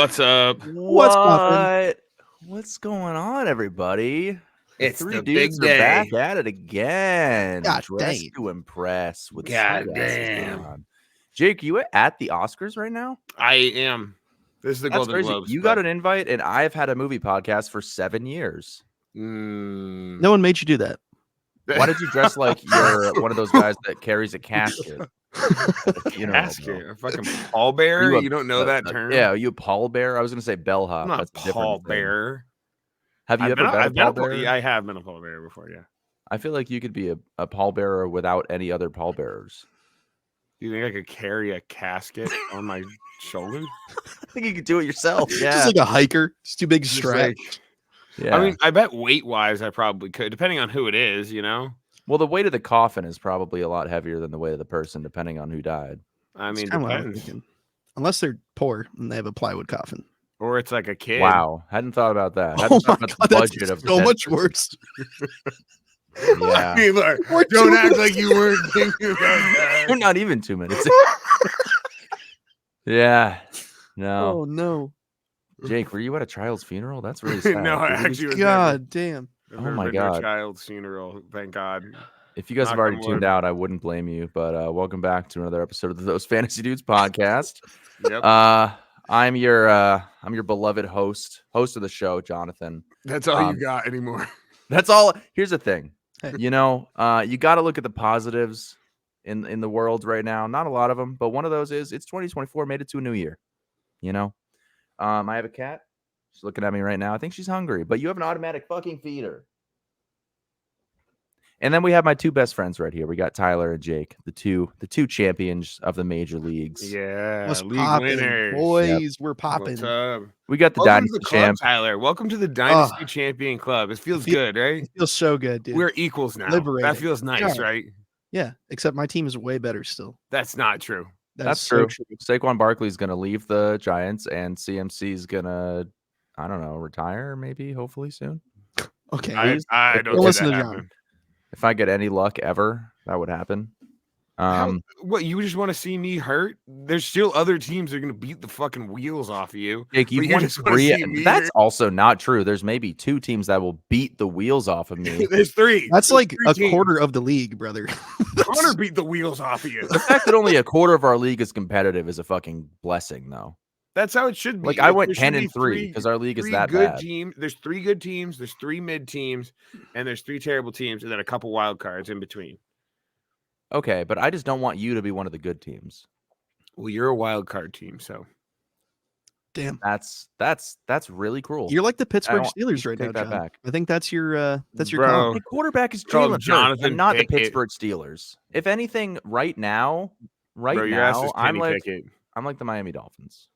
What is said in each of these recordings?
What's up? What's poppin'? What's going on, everybody? It's Three the dudes big are day. back at it again. God Dressed dang. to impress with God sunglasses damn. on. Jake, you at the Oscars right now? I am. This is the That's Golden crazy. Globes. You got an invite, and I've had a movie podcast for 7 years. No one made you do that. Why did you dress like you're one of those guys that carries a casket? Casket? A fucking pallbearer? You don't know that term? Yeah, are you a pallbearer? I was going to say bellhop. I'm not That's a a different thing. pallbearer. Have you ever been a pallbearer? Yeah, I have been a pallbearer before, yeah. I feel like you could be a pallbearer without any other pallbearers. Do you think I could carry a casket on my shoulders? I think you could do it yourself. Yeah. Just like a hiker. It's too big Just strap. Yeah. I mean, I bet weight-wise I probably could, depending on who it is, you know? Well, the weight of the coffin is probably a lot heavier than the weight of the person, depending on who died. I mean, Kinda what I'm depends. thinking. Unless they're poor and they have a plywood coffin. Or it's like a kid. Wow. Hadn't thought about that. Oh Hadn't thought my about God, the that's budget of the so dead much person. worse. Yeah. I mean, look, We're don't 2 act minutes. like you weren't thinking about that. You're not even 2 minutes. Yeah. No. Oh no. Jake, were you at a child's funeral? That's really sad. No, I actually was God damn. never, Oh never my been to a God. child's funeral. Thank God. If you guys have Knock already on tuned wood. out, I wouldn't blame you. But welcome back to another episode of the Those Fantasy Dudes podcast. Yep. I'm your beloved host of the show, Jonathan. That's all you um, got anymore. That's all. Here's the thing. Hey. You know, you got to look at the positives in the world right now. Not a lot of them, but one of those is it's 2024, made it to a new year. You know, I have a cat. She's looking at me right now. I think she's hungry, but you have an automatic fucking feeder. And then we have my two best friends right here. We got Tyler and Jake, the two champions of the major leagues. Yeah. What's league poppin', winners. boys? We're What's popping. up? We got the Welcome to Dynasty the club, champ. Tyler. Welcome to the Dynasty Champion Club. It feels good, right? It feels so good, dude. We're equals now. liberating. That feels nice, Yeah. right? Yeah, except my team is way better still. That's not true. That's so true. Saquon Barkley's going to leave the Giants, and CMC's going to, I don't know, retire maybe, hopefully soon. Okay. I don't Don't see listen that to John. happen. If I get any luck ever, that would happen. What, you just want to see me hurt? There's still other teams that are going to beat the fucking wheels off of you. Jake, But you've you won just wanna 3. see me That's hurt? also not true. There's maybe 2 teams that will beat the wheels off of me. There's 3. That's like There's a 3 teams. quarter of the league, brother. Connor beat the wheels off of you. The fact that only a quarter of our league is competitive is a fucking blessing, though. That's how it should be. Like, I went There should 10 be and 3 because our league is 3 that good bad. teams. There's 3 good teams. There's 3 mid teams, and there's 3 terrible teams, and then a couple wild cards in between. Okay, but I just don't want you to be one of the good teams. Well, you're a wild card team, so Damn. That's really cruel. You're like the Pittsburgh don't- Steelers right now, take that John. back. I think that's your Bro. call. My quarterback is Called Jalen Hurts, Jonathan and not Pickett. the Pittsburgh Steelers. If anything, right now, bro, your ass is I'm Kenny like Pickett. the Miami Dolphins.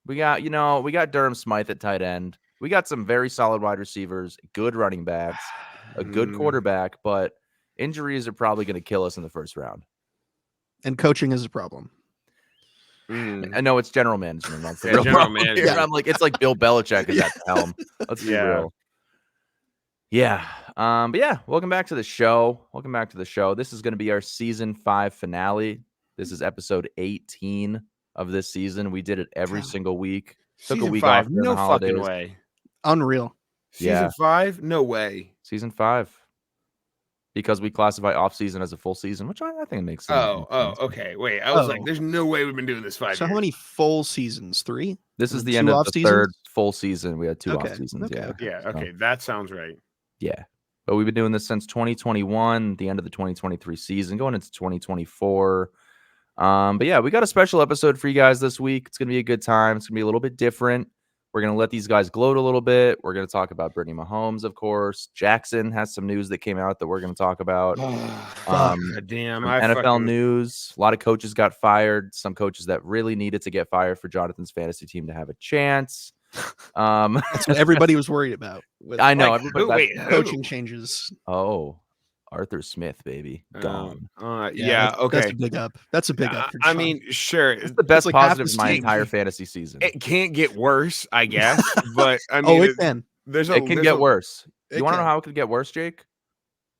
We got Durham Smythe at tight end. We got some very solid wide receivers, good running backs, a good quarterback, but injuries are probably going to kill us in the first round. And coaching is a problem. I know it's general management. That's the Yeah, real general problem here. management. I'm like, it's like Bill Belichick is at the helm. Let's be Yeah. real. Yeah. But yeah, welcome back to the show. This is going to be our season 5 finale. This is episode 18 of this season. We did it every God. single week. Took Season a week 5, off during no the holidays. fucking way. Unreal. Season Yeah. 5, no way. Season 5. Because we classify off season as a full season, which I think makes sense. Okay. Wait, I was Oh. like, there's no way we've been doing this 5 So years. how many full seasons? 3? This is And the 2 end of off the seasons? 3rd full season. We had 2 Okay, off seasons. okay, Yeah. okay. Yeah, So, okay, that sounds right. yeah. But we've been doing this since 2021, the end of the 2023 season, going into 2024. But yeah, we got a special episode for you guys this week. It's going to be a good time. It's going to be a little bit different. We're going to let these guys gloat a little bit. We're going to talk about Brittany Mahomes, of course. Jackson has some news that came out that we're going to talk about. God damn, Some I NFL fucking- news. A lot of coaches got fired. Some coaches that really needed to get fired for Jonathan's fantasy team to have a chance. That's what everybody was worried about. With I know. Like, everybody, who- wait, who? coaching changes. Oh, Arthur Smith, baby. Gone. Yeah, that's okay. a big up. That's a big up. For I John. mean, sure. It's the best like half positive the of my team. entire fantasy season. It can't get worse, I guess. But I mean, it can. There's It can get worse. It You want to know can. how it could get worse, Jake?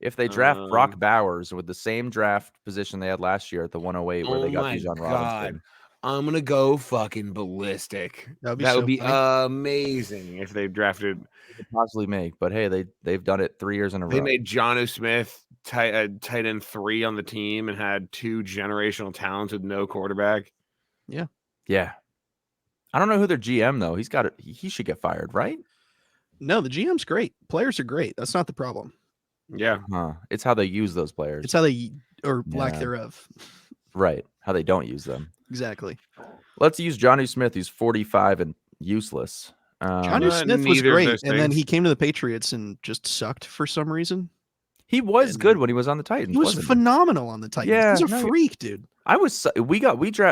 If they draft Brock Um, Bowers with the same draft position they had last year at the 108, where Oh they got my Bijan God. Robinson. I'm gonna go fucking ballistic. That'd be That so would be funny. amazing if they drafted. They could possibly make, but hey, they've done it 3 years in a They row. made Jonnu Smith tight end 3 on the team and had 2 generational talents with no quarterback. Yeah. I don't know who their GM though. He should get fired, right? No, the GM's great. Players are great. That's not the problem. Yeah, Huh. It's how they use those players. It's how they or lack Yeah. thereof. Right. How they don't use them. Exactly. Let's use Jonnu Smith, who's 45 and useless. Jonnu Smith was neither of great, those and then things. he came to the Patriots and just sucked for some reason. He was and good when he was on the Titans. He was wasn't phenomenal on the Titans. Yeah, He's a no, freak, dude.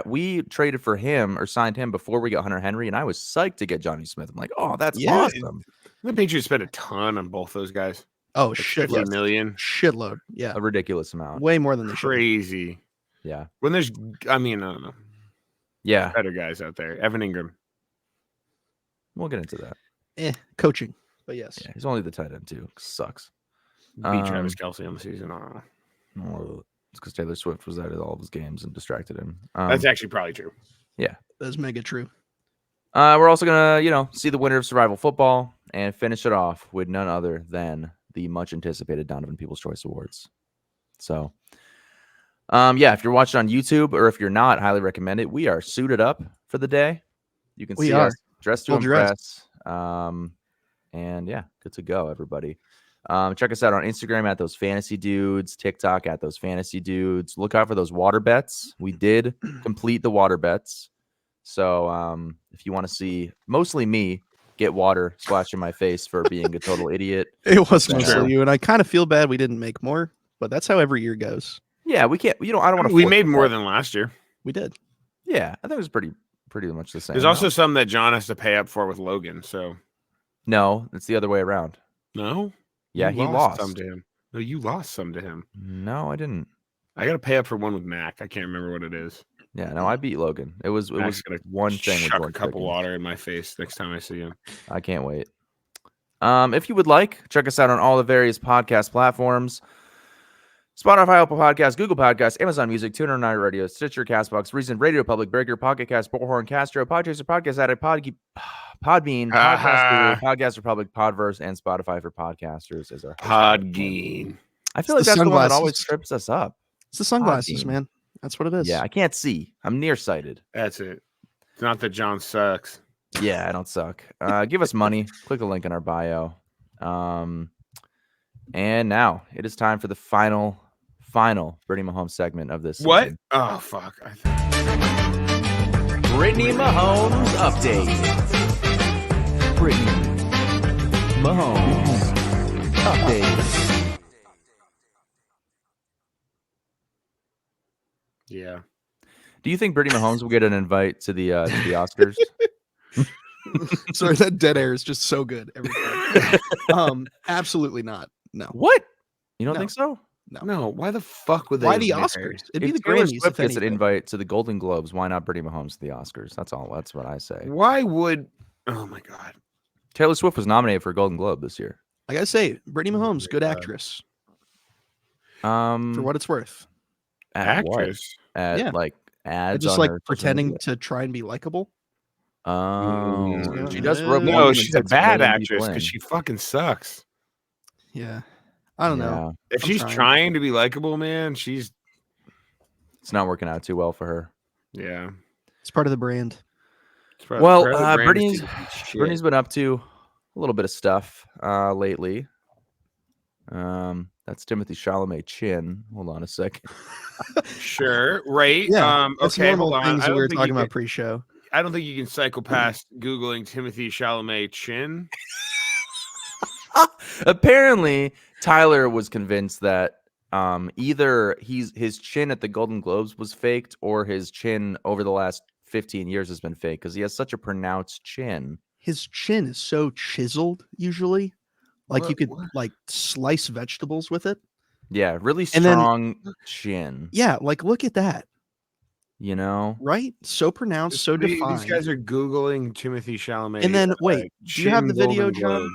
We traded for him or signed him before we got Hunter Henry, and I was psyched to get Jonnu Smith. I'm like, oh, that's Yeah. awesome. The Patriots spent a ton on both those guys. Oh, Like shitload. 50 million. Shitload. Yeah. A ridiculous amount. Way more than they should. Crazy. Yeah. When there's, I mean, I don't know, Yeah. better guys out there. Evan Ingram. We'll get into that. Coaching. But yes. Yeah, he's only the tight end too. Sucks. Beat Travis Kelce on the season. I don't know. Well, it's because Taylor Swift was at all of his games and distracted him. That's actually probably true. That's mega true. We're also gonna, see the winner of Survival Football and finish it off with none other than the much anticipated Donovan Peoples Choice Awards. So, if you're watching on YouTube or if you're not, highly recommend it. We are suited up for the day. You can We see are. us dressed to Full dress. impress. And yeah, good to go, everybody. Check us out on Instagram at Those Fantasy Dudes, TikTok at Those Fantasy Dudes. Look out for those water bets. We did complete the water bets. So if you want to see mostly me get water splashed in my face for being a total idiot. It was True. mostly you, and I kind of feel bad we didn't make more, but that's how every year goes. Yeah, we can't. I don't want to. We made more than last year. We did. Yeah, I think it was pretty much the same. There's also some that John has to pay up for with Logan. So no, it's the other way around. no. Yeah, You he lost some to him. No, you lost some to him. No, I didn't. I got to pay up for one with Mac. I can't remember what it is. Yeah, no, I beat Logan. It was Mac's gonna one thing. with Chuck a George cup of Pickens. water in my face next time I see him. I can't wait. If you would like, check us out on all the various podcast platforms. Spotify, Apple Podcasts, Google Podcasts, Amazon Music, TuneIn Radio, Stitcher, Castbox, Reason, Radio Public, Breaker, Pocket Cast, Bullhorn, Castro, Podchaser, Podcast Addict, Podbean, Podcast Republic, Podverse, and Spotify for podcasters is our Podgeen. I feel It's like the that's the one that sunglasses. always trips us up. It's the sunglasses, Podbean. man. That's what it is. Yeah, I can't see. I'm nearsighted. That's it. It's not that John sucks. Yeah, I don't suck. Give us money. Click the link in our bio. And now it is time for the final Brittany Mahomes segment of this What? season. Oh, fuck. Brittany Mahomes update. Brittany Mahomes update. Yeah. Do you think Brittany Mahomes will get an invite to the Oscars? Sorry, that dead air is just so good every time. Absolutely not. No. What? You don't No. think so? No, why the fuck would they? Why the admit Oscars? her? It'd be If the Taylor Grammys. Swift If gets an anything. invite to the Golden Globes, why not Brittany Mahomes to the Oscars? That's all. That's what I say. Why would? Oh my god. Taylor Swift was nominated for a Golden Globe this year. I gotta say, Brittany Mahomes, good God. actress For for what it's worth. At what? Actress. At Yeah. like ads, Just on like her social pretending media? to try and be likable. Oh, Mm. she does rub. No, No, women she's and a puts bad million actress people because in. she fucking sucks. Yeah. I don't know. If I'm she's trying. trying to be likable, man, she's It's not working out too well for her. yeah. It's part of the brand. It's probably- Well, probably the brand Brittany's is shit. Brittany's been up to a little bit of stuff lately. That's Timothy Chalamet chin. Hold on a second. Sure, right? Yeah. That's Okay, normal hold on. things I that we were don't think talking you about can- pre-show. I don't think you can cycle past Googling Timothy Chalamet chin. Apparently, Tyler was convinced that either his chin at the Golden Globes was faked or his chin over the last 15 years has been fake because he has such a pronounced chin. His chin is so chiseled usually. Like you What- could what? like slice vegetables with it. Yeah, really And then- strong chin. Yeah, like look at that. You know? Right? So pronounced, so These defined. guys are Googling Timothy Chalamet. And then wait, do you have the chin video, Golden John? Globe.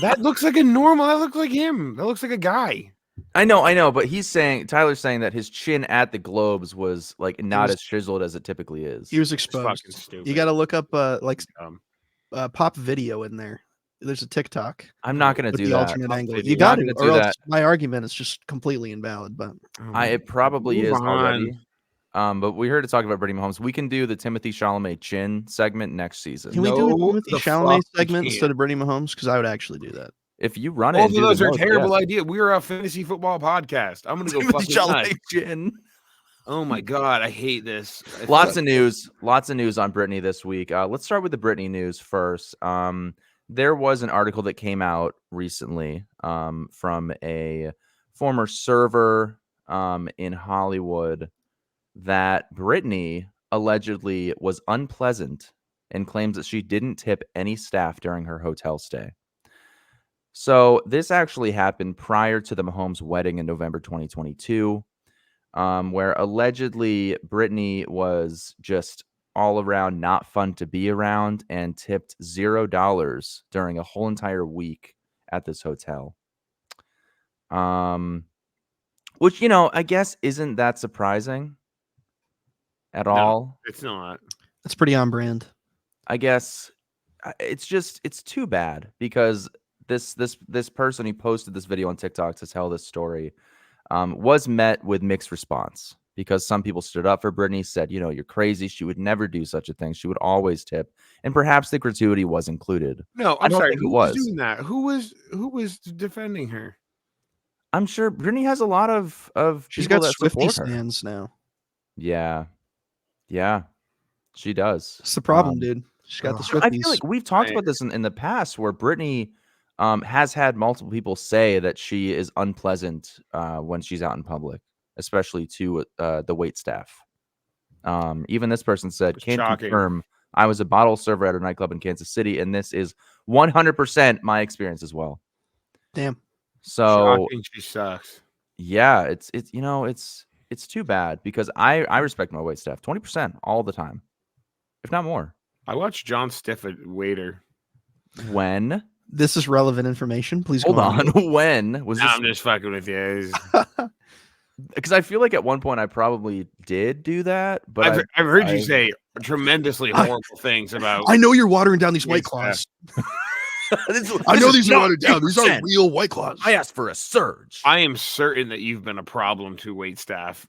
That looks like a normal. That looks like him. That looks like a guy. I know, but Tyler's saying that his chin at the Globes was like not as chiseled as it typically is. He was It's fucking exposed. stupid. You got to look up Dumb. pop video in there. There's a TikTok. I'm not going to with do the that. alternate angle. video. You I'm got not to, gonna or do else that. my argument is just completely invalid. But It probably Move is on. already. But we're here to talk about Brittany Mahomes. We can do the Timothy Chalamet chin segment next season. can we do a No, Timothy the Chalamet fuck we segment can't. instead of Brittany Mahomes? Because I would actually do that. If you run it, Both and of do those the are most, terrible yeah. idea. We're a fantasy football podcast. I'm gonna go Timothy fucking Chalamet nuts. chin. Oh my god, I hate this. Lots of news on Brittany this week. Let's start with the Brittany news first. There was an article that came out recently from a former server in Hollywood that Brittany allegedly was unpleasant and claims that she didn't tip any staff during her hotel stay. So this actually happened prior to the Mahomes wedding in November 2022. Where allegedly Brittany was just all around not fun to be around and tipped $0 during a whole entire week at this hotel. Which, I guess isn't that surprising at all. It's not. That's pretty on brand. I guess it's too bad because this person who posted this video on TikTok to tell this story was met with mixed response because some people stood up for Brittany, said, you're crazy. She would never do such a thing. She would always tip. And perhaps the gratuity was included. No, I I'm don't sorry. think Who it was was. doing that? Who was defending her? I'm sure Brittany has a lot of She's people got that Swifty support her. stands now. Yeah, she does. That's the problem, dude. She's got the Swifties. I feel like we've talked about this in the past where Brittany has had multiple people say that she is unpleasant when she's out in public, especially to the wait staff. Even this person said, "Can't confirm. I was a bottle server at a nightclub in Kansas City, and this is 100% my experience as well." Damn. So Shocking, she sucks. yeah, it's too bad because I respect my wait staff 20% all the time, if not more. I watched John Stiff at waiter. When? This is relevant information. Please Hold go on. When was this? I'm just fucking with you. Because I feel like at one point I probably did do that, but I've heard you say tremendously horrible things about. I know you're watering down these White Claws. I know these are watered down. These are real White Claws. I asked for a surge. I am certain that you've been a problem to wait staff.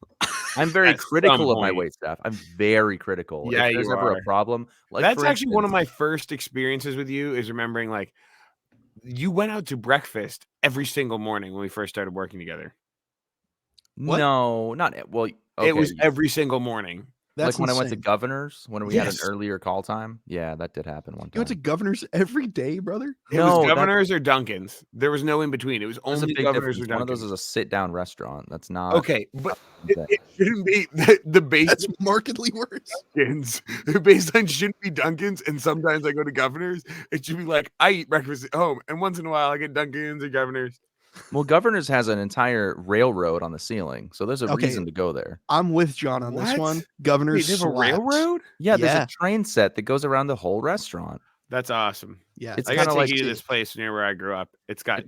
I'm very At critical some of my point. wait staff. I'm very critical. Yeah, if there's you ever are. a problem, like That's for actually one of instance- my first experiences with you is remembering like you went out to breakfast every single morning when we first started working together. What? No, not well. Okay. It was every single morning. That's like when I went to insane. Governor's when we had an Yes. earlier call time. Yeah, that did happen one time. You went to Governor's every day, brother? It No, was that- Governors or Dunkin's. There was no in between. It was There's a only big Governors difference. or One of Dunkin's. those is a sit-down restaurant. That's not Okay, but thing. it shouldn't be the base That's markedly worse. Dunkin's. The baseline shouldn't be Dunkin's, and sometimes I go to Governors. It should be like I eat breakfast at home, and once in a while I get Dunkin's or Governors. Well, Governor's has an entire railroad on the ceiling, so there's a Okay. reason to go there. I'm with John on this What? one. Wait, Governor's they have a slaps. railroad? Yeah, there's Yeah. a train set that goes around the whole restaurant. That's awesome. Yeah, It's I got to kinda take like you to this place near where I grew up. It's got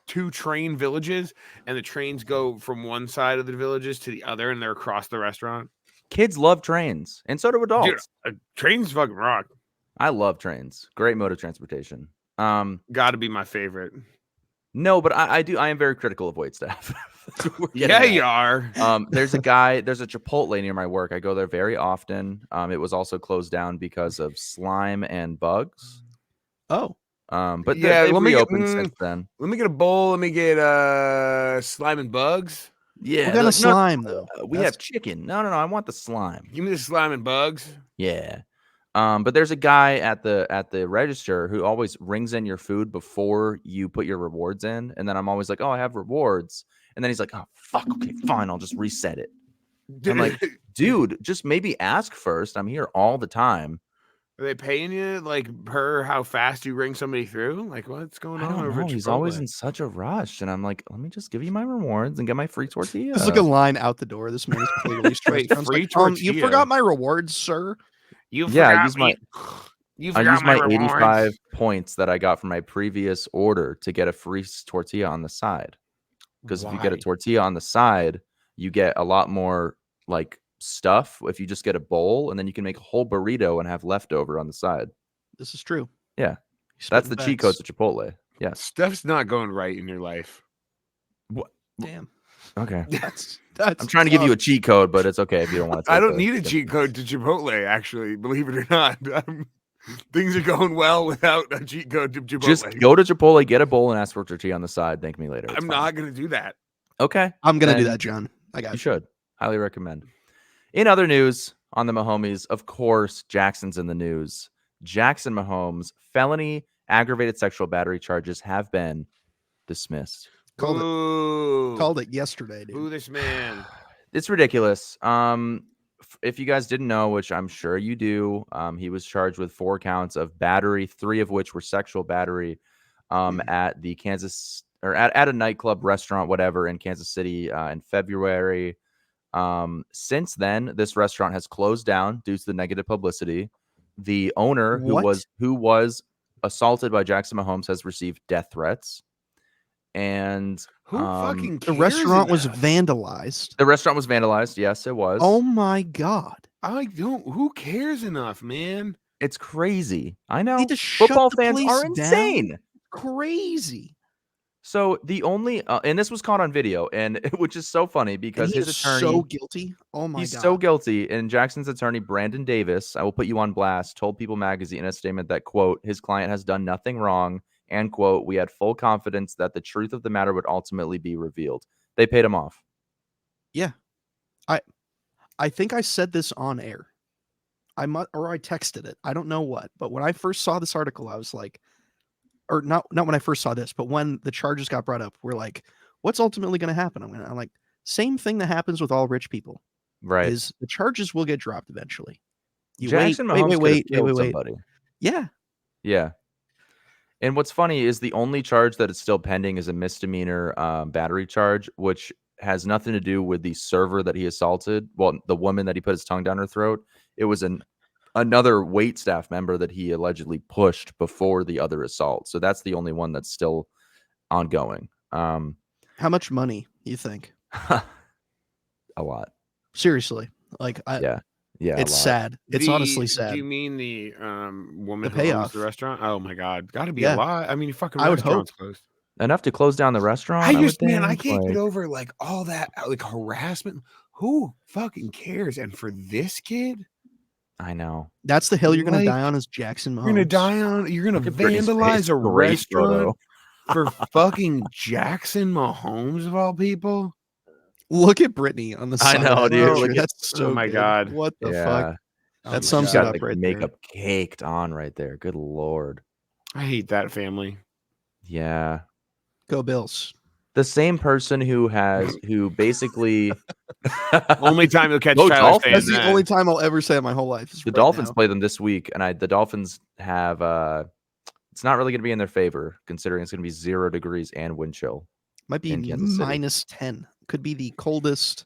2 train villages, and the trains go from one side of the villages to the other, and they're across the restaurant. Kids love trains, and so do adults. Dude, trains fucking rock. I love trains. Great mode of transportation. Got to be my favorite. No, but I am very critical of wait staff. That's what we're getting Yeah, at. you are. There's a Chipotle near my work. I go there very often. It was also closed down because of slime and bugs. Oh, But Yeah, they've let me get- reopened since then. Let me get a bowl. Let me get slime and bugs. Yeah, what kind of slime though? we have chicken. No, I want the slime. Give me the slime and bugs. Yeah. But there's a guy at the register who always rings in your food before you put your rewards in, and then I'm always like, "Oh, I have rewards," and then he's like, "Oh, fuck, okay, fine, I'll just reset it." I'm like, "Dude, just maybe ask first. I'm here all the time." Are they paying you like per how fast you ring somebody through? Like, what's going I on don't over know. at He's always Chipotle? in such a rush, and I'm like, "Let me just give you my rewards and get my free tortilla." There's like a line out the door. This man is completely stressed. Wait, out. I was free like, you tortilla? forgot my rewards, sir. You Yeah, I forgot use me. You I forgot used my rewards. 85 points that I got from my previous order to get a free tortilla on the side. because if you get a Why? tortilla on the side, you get a lot more like stuff. If you just get a bowl, and then you can make a whole burrito and have leftover on the side. This is true. Yeah, He's that's spitting the cheat facts. codes at Chipotle. Yes. Stuff's not going right in your life. Damn. Okay. That's I'm trying to give you a cheat code, but it's okay if you don't want to. I don't need a cheat code to Chipotle, actually, believe it or not. Things are going well without a cheat code to Chipotle. Just go to Chipotle, get a bowl, and ask for tortilla on the side. Thank me later. It's I'm fine. not going to do that. Okay. I'm gonna do Then that, John. I got You should. Highly recommend. In other news on the Mahomes, of course, Jackson's in the news. Jackson Mahomes, felony aggravated sexual battery charges have been dismissed. Called it. Ooh. Called it yesterday, dude. Boo this man. It's ridiculous. If you guys didn't know, which I'm sure you do, he was charged with 4 counts of battery, 3 of which were sexual battery, at the Kansas or at a nightclub, restaurant, whatever, in Kansas City in February. Since then, this restaurant has closed down due to the negative publicity. The owner, What? who was assaulted by Jackson Mahomes, has received death threats. And Who fucking The cares restaurant was enough? vandalized. the restaurant was vandalized. Yes, it was. Oh my god. I don't. Who cares enough, man? It's crazy. I know. Need to shut Football the fans place are down? insane. Crazy. So the only and this was caught on video, and which is so funny because And he his is attorney, so guilty. Oh my he's god. so guilty. And Jackson's attorney, Brandon Davis, I will put you on blast, told People Magazine in a statement that, quote, his client has done nothing wrong, and, quote, we had full confidence that the truth of the matter would ultimately be revealed. They paid him off. I think I said this on air. I texted it. I don't know what, but when I first saw this article, I was like, or not when I first saw this, but when the charges got brought up, we're like, what's ultimately going to happen? I'm like, same thing that happens with all rich people Right. is the charges will get dropped eventually. You Jackson Mahomes could have wait. somebody. Yeah. Yeah. And what's funny is the only charge that is still pending is a misdemeanor battery charge, which has nothing to do with the server that he assaulted. Well, the woman that he put his tongue down her throat. It was another wait staff member that he allegedly pushed before the other assault. So that's the only one that's still ongoing. How much money you think? A lot. Seriously. Like, Yeah. it's sad. It's honestly sad. Do you mean the woman The who owns payoff. the restaurant? Oh my god, got to be Yeah. a lot. I mean, your fucking I would restaurant's hope. closed. Enough to close down the restaurant. I would man, I think, can't get like- over like all that like harassment. Who fucking cares? And for this kid, I know. That's the hill you're going Like, to die on is Jackson Mahomes. you're gonna die on. You're gonna Look at Brittany's face. vandalize a Great restaurant photo. for fucking Jackson Mahomes of all people. Look at Brittany on the I side. know, of that dude. picture. Look at- That's so my good. God. What the Yeah. fuck? Oh That my sums She's it God. got up the right makeup there. caked on right there. Good Lord. I hate that family. Yeah. Go Bills. The same person who basically Only time you'll catch Go Tyler Dolphins. saying That's the that. only time I'll ever say it my whole life. Is the right Dolphins now. play them this week, and the Dolphins have it's not really going to be in their favor considering it's going to be 0 degrees and wind chill. Might be in Kansas City. -10. Could be the coldest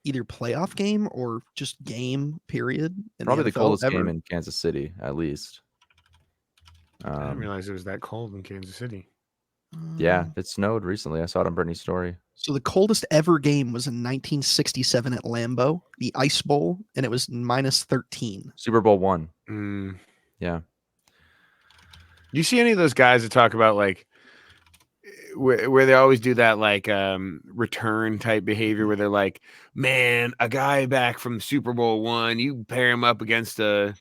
either playoff game or just game period. In Probably the NFL coldest ever. game in Kansas City, at least. I didn't realize it was that cold in Kansas City. Yeah, it snowed recently. I saw it on Brittany's story. So the coldest ever game was in 1967 at Lambeau, the Ice Bowl, and it was -13. Super Bowl 1. Mm. Yeah. You see any of those guys that talk about like where they always do that like return type behavior where they're like, man, a guy back from Super Bowl 1, you pair him up against a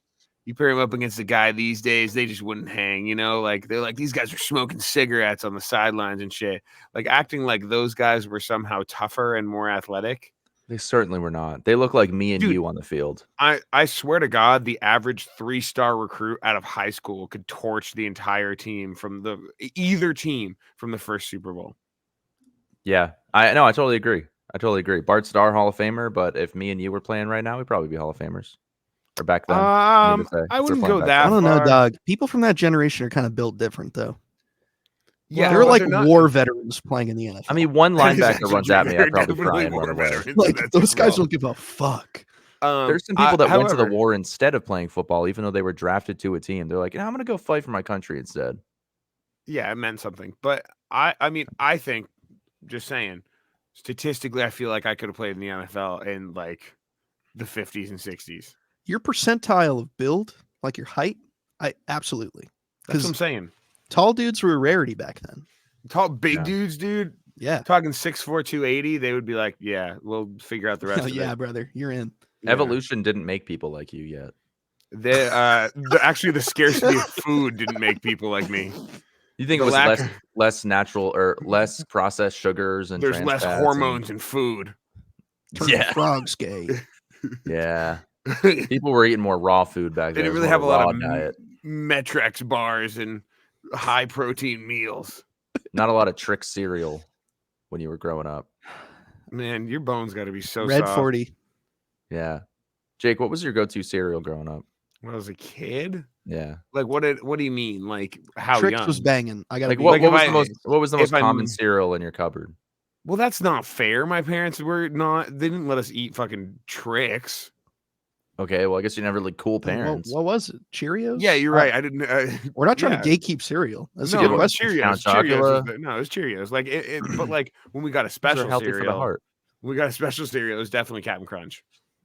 guy these days, they just wouldn't hang, you know? Like they're like, these guys are smoking cigarettes on the sidelines and shit. Like acting like those guys were somehow tougher and more athletic. They certainly were not. They look like me and Dude, you on the field. I swear to God, the average 3-star recruit out of high school could torch the entire team from either team from the first Super Bowl. Yeah. I totally agree. Bart Starr, Hall of Famer, but if me and you were playing right now, we'd probably be Hall of Famers. Or back then. I If we're wouldn't playing go back that I don't far. know, dog. People from that generation are kind of built different, though. Yeah, they're but like they're not- war veterans playing in the NFL. I mean, one That is linebacker actually runs at me, true. I'd probably They're cry definitely and run war away. veterans. like That's those guys true. don't give a fuck. There's some people that went to the however, war instead of playing football, even though they were drafted to a team. They're like, I'm going to go fight for my country instead. Yeah, it meant something. But I mean, I think, just saying, statistically, I feel like I could have played in the NFL in like the 50s and 60s. Your percentile of build, like your height, absolutely. That's what I'm Because saying. tall dudes were a rarity back then. Tall, big Yeah. dudes, dude. Yeah. Talking 6'4", 280, they would be like, yeah, we'll figure out the rest Hell of yeah, it. brother. You're in. Yeah. Evolution didn't make people like you yet. Actually, the scarcity of food didn't make people like me. You think The it was lack less natural or less processed sugars and There's trans less fats hormones in food. Turning Yeah. frogs gay. Yeah. They People were eating more raw food back then. didn't It was really more have a lot raw of diet. Metrex bars and high protein meals. Not a lot of trick cereal when you were growing up. Man, your bones got to be so Red soft. 40. Yeah. Jake, what was your go-to cereal growing up? When I was a kid, Yeah. like what do you mean? Like how Trix young? was banging. I got Like to what Like, if was I- the most if I'm- common cereal in your cupboard? Well, that's not fair. My parents were not. They didn't let us eat fucking Trix. Okay, well, I guess you never really cool parents. What was it? Cheerios? Yeah, you're right. I didn't. We're not trying yeah. to gatekeep cereal. That's a No, good it was question. Cheerios. Count Cheerios was Chocula. no, it was Cheerios. Like but like when we got a Those are special healthy cereal, for the heart. when we got a special cereal, it was definitely Captain Crunch.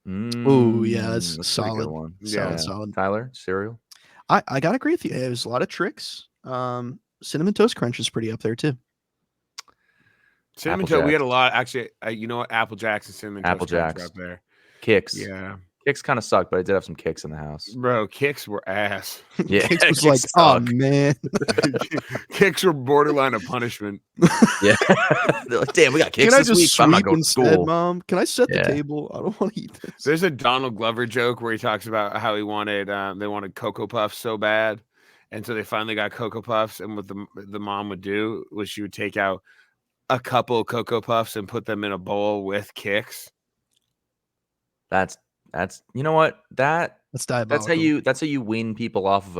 Ooh, yeah, that's a pretty solid. good one. Yeah. Solid. Tyler, cereal. I gotta agree with you. It was a lot of tricks. Cinnamon Toast Crunch is pretty up there too. Cinnamon Apple Toast. We had a Jacks. lot. Actually, you know what? Apple Jacks and Cinnamon Apple Toast Crunch Jacks. were up there. Kicks. Yeah, Kicks kind of sucked, but I did have some kicks in the house. bro. Kicks were ass. Yeah, Kix was Kix like, oh suck. man. Kicks were borderline of punishment. Yeah. They're like, damn, we got kicks Can I this just week. but I'm not sweep going to instead, school. Mom? Can I set the Yeah. table? I don't want to eat this. There's a Donald Glover joke where he talks about how he wanted they wanted Cocoa Puffs so bad, and so they finally got Cocoa Puffs. And what the mom would do was she would take out a couple of Cocoa Puffs and put them in a bowl with Kicks. That's you know what? That's That's diabolical. how you wean people off of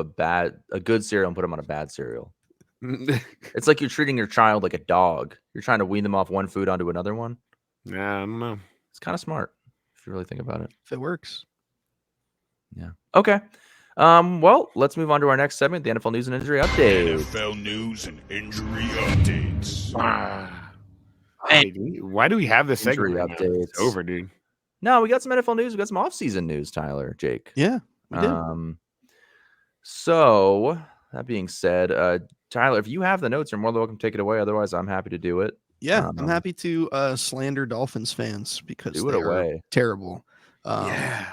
a good cereal and put them on a bad cereal. It's like you're treating your child like a dog. You're trying to wean them off one food onto another one. Yeah, I don't know. It's kind of smart if you really think about it. If it works. Yeah. Okay. Well, let's move on to our next segment, the NFL news and injury update. NFL news and injury updates. Hey, why do we have this segment Injury right now? It's updates. over, dude. No, we got some NFL news. We got some off-season news, Tyler, Jake. Yeah, we do. So that being said, Tyler, if you have the notes, you're more than welcome to take it away. Otherwise, I'm happy to do it. Yeah, I'm happy to slander Dolphins fans because Do it they are away. terrible. Yeah,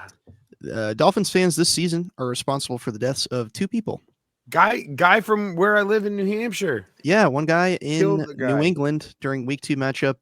Dolphins fans this season are responsible for the deaths of two people. guy from where I live in New Hampshire. Yeah, one guy in Killed the New guy. England during week 2 matchup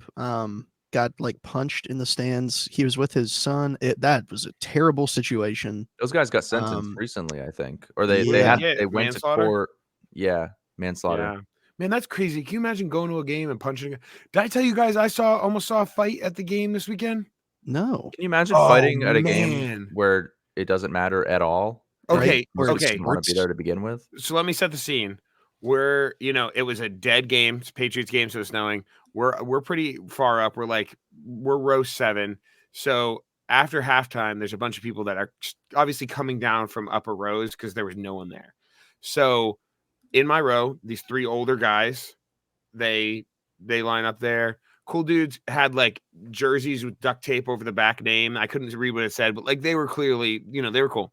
got like punched in the stands. He was with his son. That was a terrible situation. Those guys got sentenced recently, I think, or they Yeah. they went Manslaughter? to court. Yeah, manslaughter. Yeah, man, that's crazy. Can you imagine going to a game and punching? Did I tell you guys I almost saw a fight at the game this weekend? No. Can you imagine Oh, fighting at a man. game where it doesn't matter at all? Okay, Where it's okay. Didn't want to be there to begin with. So let me set the scene. We're, it was a dead game. It's a Patriots game, so it's snowing. We're pretty far up. We're row 7. So after halftime, there's a bunch of people that are obviously coming down from upper rows because there was no one there. So in my row, these 3 older guys, they line up there. Cool dudes had like jerseys with duct tape over the back name. I couldn't read what it said, but like they were clearly, they were cool.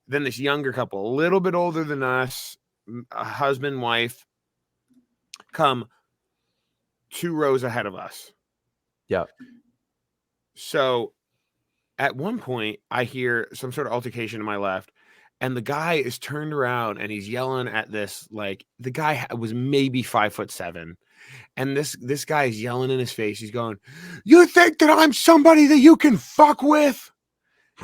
Then this younger couple, a little bit older than us, a husband, wife, come 2 rows ahead of us. Yeah. So at one point, I hear some sort of altercation to my left, and the guy is turned around and he's yelling at this. Like the guy was maybe 5'7", and this guy is yelling in his face. He's going, "You think that I'm somebody that you can fuck with?"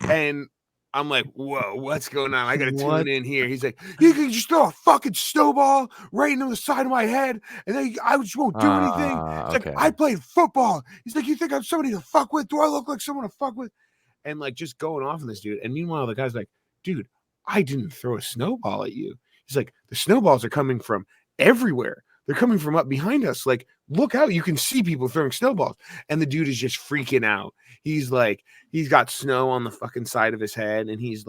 And I'm like, whoa, what's going on? I got to tune in here. He's like, you can just throw a fucking snowball right into the side of my head, and then I just won't do anything. It's Okay. like, I played football. He's like, you think I'm somebody to fuck with? Do I look like someone to fuck with? And like just going off on this dude. And meanwhile, the guy's like, dude, I didn't throw a snowball at you. He's like, the snowballs are coming from everywhere. They're coming from up behind us. Like, look out. You can see people throwing snowballs. And the dude is just freaking out. He's like, he's got snow on the fucking side of his head. And he's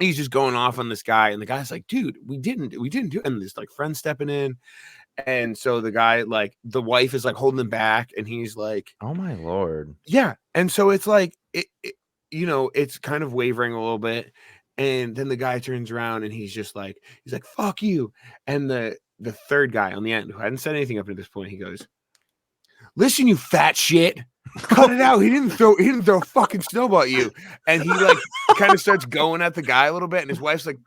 just going off on this guy. And the guy's like, dude, we didn't do it. And this like friend stepping in. And so the guy, like, the wife is like holding him back, and he's like, Oh my Lord. yeah. And so it's like, it's kind of wavering a little bit. And then the guy turns around and he's like, fuck you. And the third guy on the end, who hadn't said anything up to this point, he goes, listen, you fat shit, cut it out. He didn't throw a fucking snowball at you. And he like kind of starts going at the guy a little bit, and his wife's like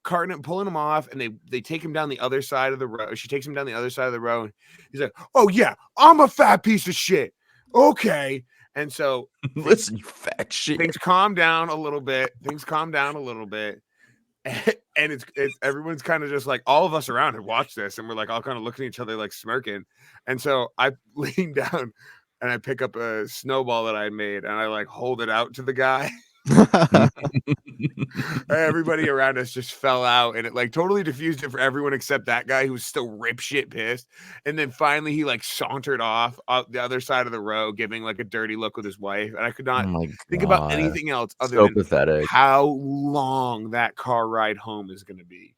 carting him, pulling him off, and they take him down the other side of the road. She takes him down the other side of the road. He's like, oh yeah, I'm a fat piece of shit. Okay. And so Listen, you fat shit. things calm down a little bit. And it's everyone's kind of just like, all of us around have watched this, and we're like all kind of looking at each other like smirking. And so I lean down and I pick up a snowball that I had made, and I like hold it out to the guy. Everybody around us just fell out, and it like totally diffused it for everyone except that guy who was still rip shit pissed. And then finally he like sauntered off the other side of the road, giving like a dirty look with his wife. And I could not think about anything else other So than pathetic. how long that car ride home is going to be.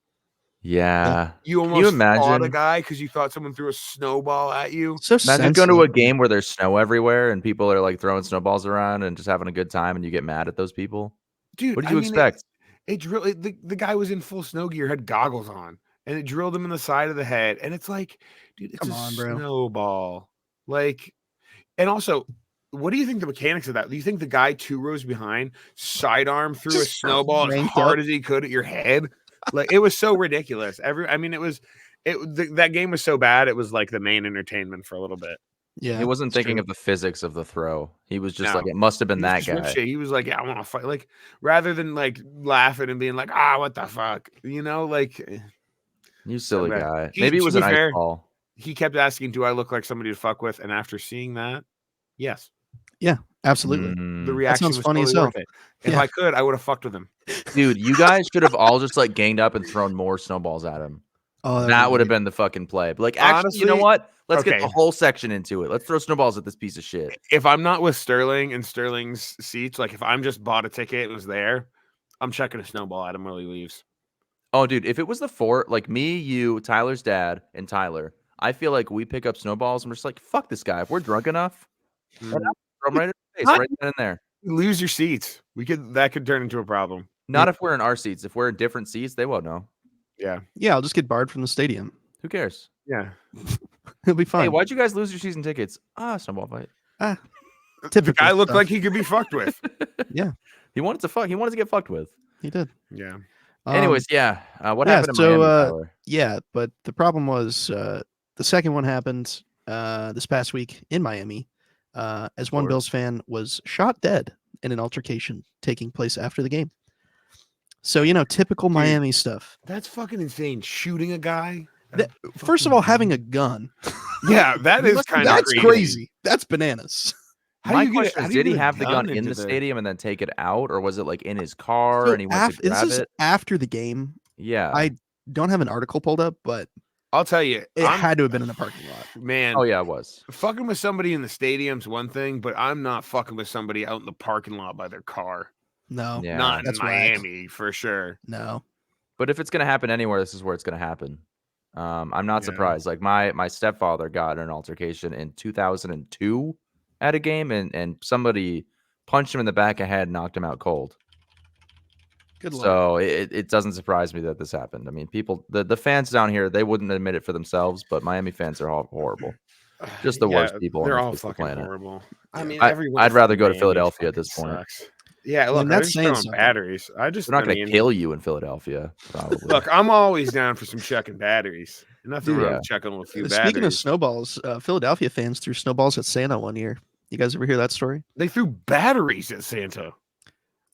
Yeah. You Can almost you fought a imagine? guy because you thought someone threw a snowball at you. So Imagine going to a sensitive. game where there's snow everywhere and people are like throwing snowballs around and just having a good time, and you get mad at those people. Dude, What did you expect? It drilled the guy was in full snow gear, had goggles on, and it drilled him in the side of the head. And it's like, dude, it's Come a on, bro. snowball. Like, and also, what do you think the mechanics of that? Do you think the guy 2 rows behind sidearm threw a Just snowball as ranked hard up. as he could at your head? Like, it was so ridiculous. That game was so bad. It was like the main entertainment for a little bit. Yeah, He wasn't it's thinking true. of the physics of the throw. He was just No. like, it must have been He was that just rip guy. shit. He was like, yeah, I want to fight. Like, rather than like laughing and being like, what the fuck, like. You silly bad. guy. He- Maybe it to was be an ice fair, ball. He kept asking, do I look like somebody to fuck with? And after seeing that, yes, Absolutely. the Mm. reaction sounds was funny as totally hell. worth it. If Yeah. I could, I would have fucked with him. Dude, you guys should have all just like ganged up and thrown more snowballs at him. Oh, That would have been the fucking play. But like, actually, you know Honestly, what? Let's get okay. the whole section into it. Let's throw snowballs at this piece of shit. If I'm not with Sterling and Sterling's seats, like if I'm just bought a ticket and was there, I'm checking a snowball at him while he leaves. Oh, dude, if it was the four, like me, you, Tyler's dad, and Tyler, I feel like we pick up snowballs and we're just like, fuck this guy. If we're drunk enough, Mm. throw him right in the face, Not- right then and there. Lose your seats. That could turn into a problem. Not if we're in our seats. If we're in different seats, they won't know. Yeah. Yeah, I'll just get barred from the stadium. Who cares? Yeah. It'll be Hey, fine. why'd you guys lose your season tickets? Snowball fight. The Typical guy looked stuff. like he could be fucked with. He wanted to fuck. He wanted to get fucked with. He did. Yeah. Anyways, yeah. What yeah, happened in so, Miami, Tyler? Yeah, but the problem was the second one happened this past week in Miami, as one course. Bills fan was shot dead in an altercation taking place after the game. So, typical Dude, Miami stuff. That's fucking insane. Shooting a guy. First of all, having a gun. Yeah, that is kind of That's crazy. That's bananas. My question is, did he get a have the gun in into the stadium and then take it out, or was it like in his car So and he went to this grab is it? after the game. Yeah. I don't have an article pulled up, but I'll tell you, it had to have been in a parking lot. man. Oh yeah, it was. Fucking with somebody in the stadium's one thing, but I'm not fucking with somebody out in the parking lot by their car. No, Yeah. Not in that's whack. Miami for sure. no. But if it's gonna happen anywhere, this is where it's gonna happen. I'm not Yeah. surprised. Like my stepfather got in an altercation in 2002 at a game, and somebody punched him in the back of the head and knocked him out cold. Good luck. So it doesn't surprise me that this happened. I mean, people, the fans down here, they wouldn't admit it for themselves, but Miami fans are all horrible. Just the worst people on They're the all face of the fucking planet. horrible. I mean, I'd everyone rather go to from Miami Philadelphia at fucking this point. sucks. Yeah, mean, look, that's that's saying throwing something. batteries. I They're not going to mean, kill you in Philadelphia, probably. Look, I'm always down for some checking batteries. Nothing Dude, wrong yeah. with checking a few Speaking of batteries. snowballs, Philadelphia fans threw snowballs at Santa one year. You guys ever hear that story? They threw batteries at Santa.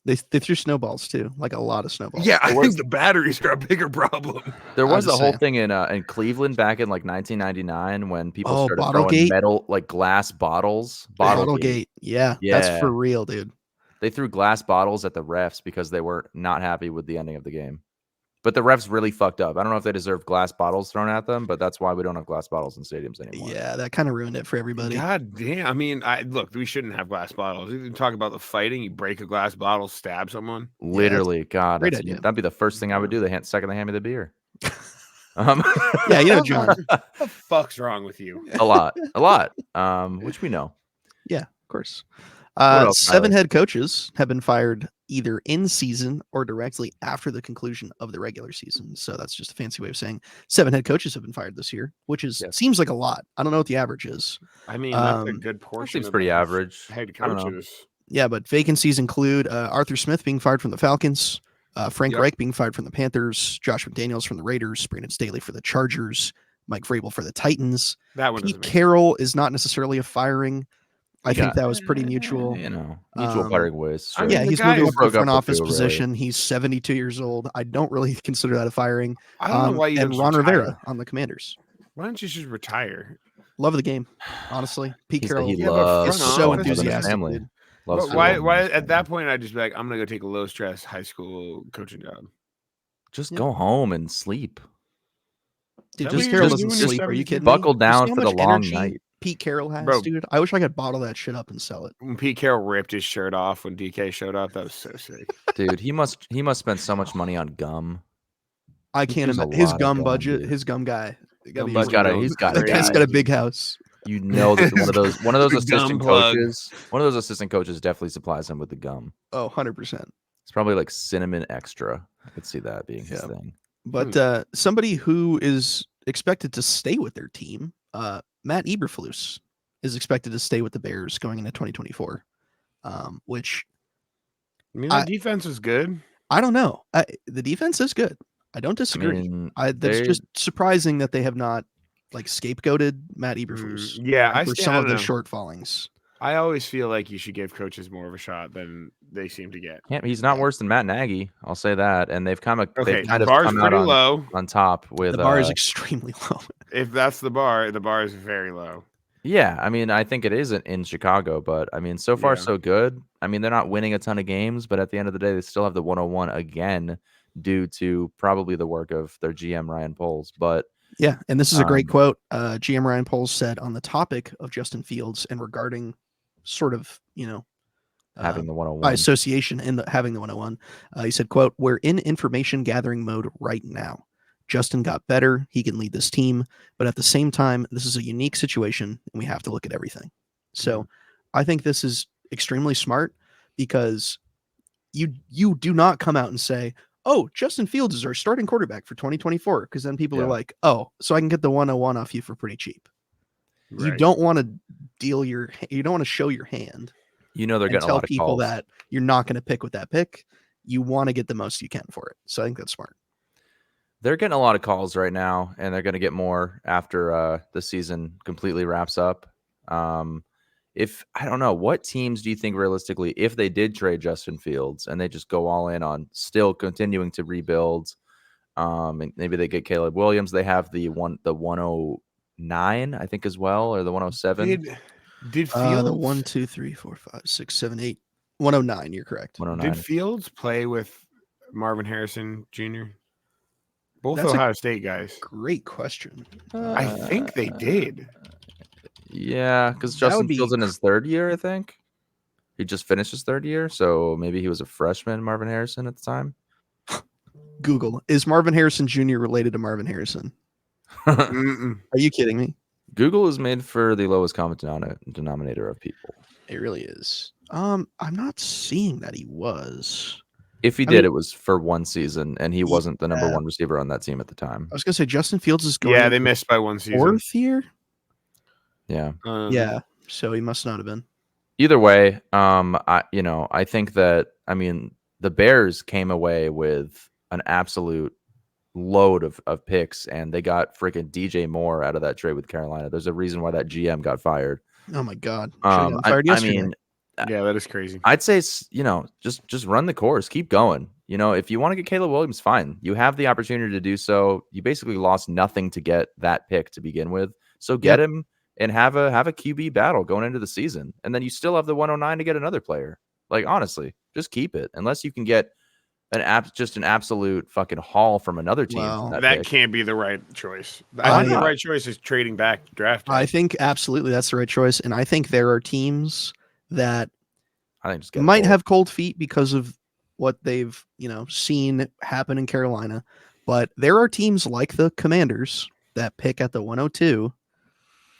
They threw snowballs too, like a lot of snowballs. Yeah, I was- think the batteries are a bigger problem. There was a just whole saying. thing in Cleveland back in like 1999 when people Oh, started throwing Bottlegate? metal, like glass bottles. Bottlegate. Yeah, that's Yeah. for real, dude. They threw glass bottles at the refs because they were not happy with the ending of the game. But the refs really fucked up. I don't know if they deserve glass bottles thrown at them, but that's why we don't have glass bottles in stadiums anymore. Yeah, that kind of ruined it for everybody. God damn. I mean, look, we shouldn't have glass bottles. You talk about the fighting, you break a glass bottle, stab someone. Literally, God, great that'd idea. be the first thing I would do. Second they hand me the beer. Yeah, you know, John. What the fuck's wrong with you? a lot. Which we know. Yeah, of course. What else, 7 Tyler? head coaches have been fired either in season or directly after the conclusion of the regular season. So that's just a fancy way of saying 7 head coaches have been fired this year, which is Yes. seems like a lot. I don't know what the average is. I mean, that's a Um, good That portion. seems of pretty those average. Head I don't know. coaches. Yeah, but vacancies include Arthur Smith being fired from the Falcons, Frank Yep. Reich being fired from the Panthers, Josh McDaniels from the Raiders, Brandon Staley for the Chargers, Mike Vrabel for the Titans. That one Pete doesn't make Carroll is not necessarily a firing. I think got- that was pretty mutual. You know, mutual Um, parting ways. I Sure. mean, Yeah, the he's guy moving is up to the broke up front the office two, really. position. He's 72 years old. I don't really consider that a firing. I don't know why you And don't Ron retire. Rivera on the Commanders. Why don't you just retire? Love the game, honestly. Pete He Carroll he Yeah, but loves front is office so football more than his enthusiastic. family. Dude. Loves But football why? more Why than his at that family. point I'd just be like, I'm gonna go take a low stress high school coaching job. Just Yeah. go home and sleep. Dude, That Pete what you're Carroll just doesn't doing at sleep. Are you 72? kidding me? Buckle You see down how for the much long energy night. Pete Carroll has, Bro. dude. I wish I could bottle that shit up and sell it. When Pete Carroll ripped his shirt off when DK showed up, that was so sick. Dude, he must spend so much money on gum. I He can't chews a imagine his lot of gum gum, budget. dude. His gum guy. Gum He's got a goes he's got a That guy's guy. got a big house. You know that one of those The gum assistant plug. coaches, one of those assistant coaches definitely supplies him with the gum. Oh, 100%. It's probably like cinnamon extra. I could see that being his Yeah. thing. But somebody who is expected to stay with their team, Matt Eberflus, is expected to stay with the Bears going into 2024. Which I mean, that defense is good. I don't know. The defense is good. I don't disagree. mean, That's just surprising that they have not like scapegoated Matt Eberflus Yeah, I for stand- some I of the don't know. shortfallings. I always feel like you should give coaches more of a shot than they seem to get. he's not worse than Matt Nagy. I'll say that. And they've kind of Okay, kind the of bar's come pretty out low. on top with The bar is extremely low. If that's the bar is very low. Yeah, I mean, I think it isn't in Chicago, but I mean, so far Yeah. so good. I mean, they're not winning a ton of games, but at the end of the day, they still have the 101 again, due to probably the work of their GM Ryan Poles. But Yeah, and this is a great Um, quote. GM Ryan Poles said on the topic of Justin Fields and regarding sort of, having the by 101, association and having the 101, he said, quote, "We're in information gathering mode right now. Justin got better. He can lead this team. But at the same time, this is a unique situation and we have to look at everything." So I think this is extremely smart because you do not come out and say, "Oh, Justin Fields is our starting quarterback for 2024." Because then people are Yeah. like, "Oh, so I can get the 101 off you for pretty cheap." You Right. don't want to you don't want to show your hand you know, they're and getting a tell lot of people calls. that you're not going to pick with that pick. You want to get the most you can for it. So I think that's smart. They're getting a lot of calls right now, and they're going to get more after the season completely wraps up. If I don't know, what teams do you think realistically, if they did trade Justin Fields and they just go all in on still continuing to rebuild, and maybe they get Caleb Williams, they have the 109, I think, as well, or the 107. Did Fields The 1, 2, 3, 4, 5, 6, 7, 8, 109. You're correct. 109. did Fields play with Marvin Harrison Jr.? Both That's a Ohio State guys. Great question. I think they did. Yeah, because That would Justin be Fields in his third year, I think. He just finished his third year, so maybe he was a freshman, Marvin Harrison, at the time. Google, is Marvin Harrison Jr. related to Marvin Harrison? Mm-mm. Are you kidding me? Google is made for the lowest common denominator of people. It really is. I'm not seeing that he was. If he I did, mean- it was for one season, and he wasn't the number Yeah. one receiver on that team at the time. I was gonna say Justin Fields is going. Yeah, they into missed by one season. fourth year. Yeah. Yeah, so he must not have been. Either way, I think that the Bears came away with an absolute load of picks, and they got freaking DJ Moore out of that trade with Carolina. There's a reason why that GM got fired. Oh my god! Should've gotten I fired yesterday. mean, Yeah, that is crazy. I'd say, just run the course, keep going. If you want to get Caleb Williams, fine. You have the opportunity to do so. You basically lost nothing to get that pick to begin with. So get him and have a QB battle going into the season. And then you still have the 109 to get another player. Like, honestly, just keep it. Unless you can get an absolute fucking haul from another team. Well, from That pick. can't be the right choice. Why I think the not? right choice is trading back draft. I think absolutely that's the right choice, and I think there are teams that I think just get might Cole. have cold feet because of what they've seen happen in Carolina, But there are teams like the Commanders that pick at the 102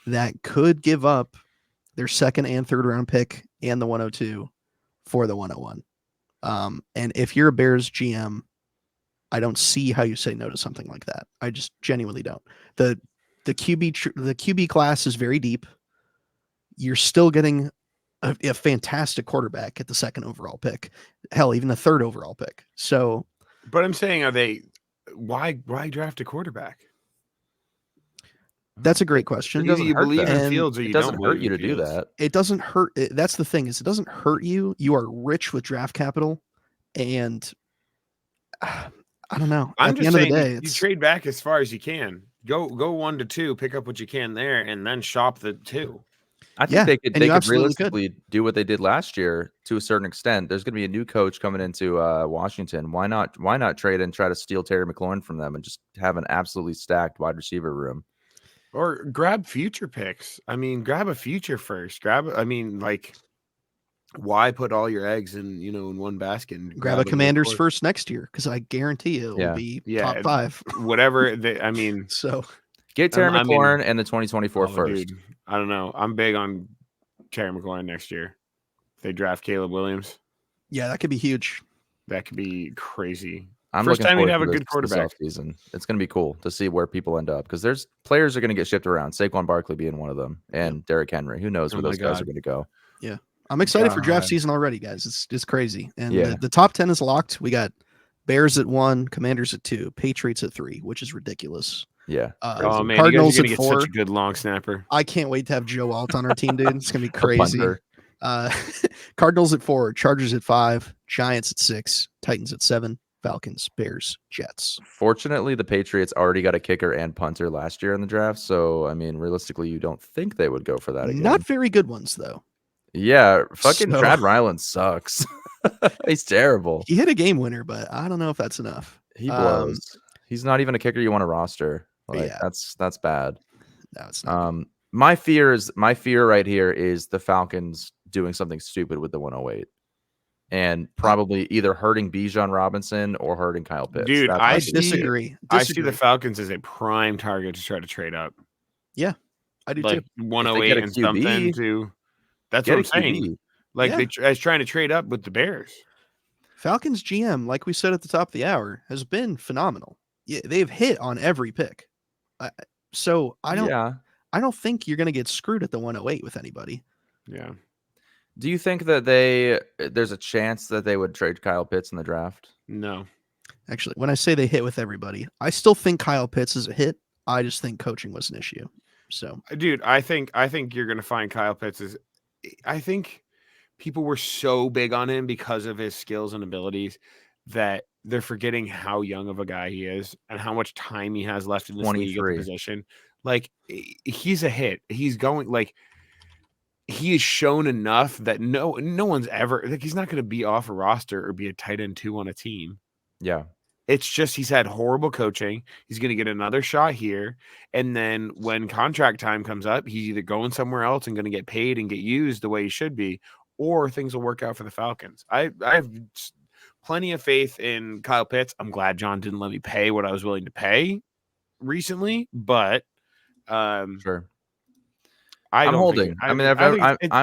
that could give up their second and third round pick and the 102 for the 101. And if you're a Bears GM, I don't see how you say no to something like that. I just genuinely don't. The QB class is very deep. You're still getting a fantastic quarterback at the second overall pick. Hell, even the third overall pick. So, but I'm saying, why draft a quarterback? that's a great question. Either you believe in And Fields or you It don't doesn't hurt believe you to in do Fields. that. It doesn't hurt. That's the thing, is it doesn't hurt you. You are rich with draft capital, and I don't know. I'm At the just end of the saying, day, you it's trade back as far as you can. Go 1 to 2, pick up what you can there, and then shop the 2. I think Yeah, they could and you absolutely realistically do what they did last year to a certain extent. There's going to be a new coach coming into Washington. Why not trade and try to steal Terry McLaurin from them and just have an absolutely stacked wide receiver room? Or grab future picks. I mean, grab a future first. Why put all your eggs in one basket? And grab a Commanders first next year, because I guarantee you it will be top 5. Whatever. So Get Terry I mean, McLaurin and the 2024 first. Dude, I don't know. I'm big on Terry McLaurin next year. If they draft Caleb Williams, yeah, that could be huge. that could be crazy. I'm First looking time forward you'd have to a good quarterback. this offseason. It's going to be cool to see where people end up, because there's players are going to get shipped around. Saquon Barkley being one of them, and Derrick Henry. Who knows where those guys are going to go? Yeah, I'm excited for draft God. season already, guys. It's just crazy. And Yeah. the top 10 is locked. We got Bears at 1, Commanders at 2, Patriots at 3, which is ridiculous. Yeah. Oh man, Cardinals you guys are at gonna 4. get such a good long snapper. I can't wait to have Joe Alt on our team, dude. It's gonna be A crazy. punter. Cardinals at 4, Chargers at 5, Giants at 6, Titans at 7, Falcons, Bears, Jets. Fortunately, the Patriots already got a kicker and punter last year in the draft, so I mean, realistically, you don't think they would go for that again. Not very good ones though. Yeah, fucking So- Brad Ryland sucks. He's terrible. He hit a game winner, but I don't know if that's enough. He blows. He's not even a kicker you want to roster. Like Yeah. that's bad. No, it's not. My fear right here is the Falcons doing something stupid with the 108 and probably either hurting Bijan Robinson or hurting Kyle Pitts. Dude, That's I my see- fear. disagree. I see the Falcons as a prime target to try to trade up. I do Like too. 108 get a and QB, something to. That's Get what a I'm saying. QB. Like Yeah. I was trying to trade up with the Bears. Falcons GM, like we said at the top of the hour, has been phenomenal. Yeah, they've hit on every pick. So I don't think you're going to get screwed at the 108 with anybody. Yeah. Do you think that there's a chance that they would trade Kyle Pitts in the draft? No. Actually, when I say they hit with everybody, I still think Kyle Pitts is a hit. I just think coaching was an issue. So, Dude, I think you're gonna find Kyle Pitts is. I think people were so big on him because of his skills and abilities that they're forgetting how young of a guy he is and how much time he has left in this league at the 23. position. Like he's a hit. He's going like he has shown enough that no one's ever like he's not going to be off a roster or be a tight end 2 on a team. Yeah. It's just he's had horrible coaching. He's going to get another shot here. And then when contract time comes up, he's either going somewhere else and going to get paid and get used the way he should be, or things will work out for the Falcons. I have plenty of faith in Kyle Pitts. I'm glad John didn't let me pay what I was willing to pay recently, but Sure. I'm holding.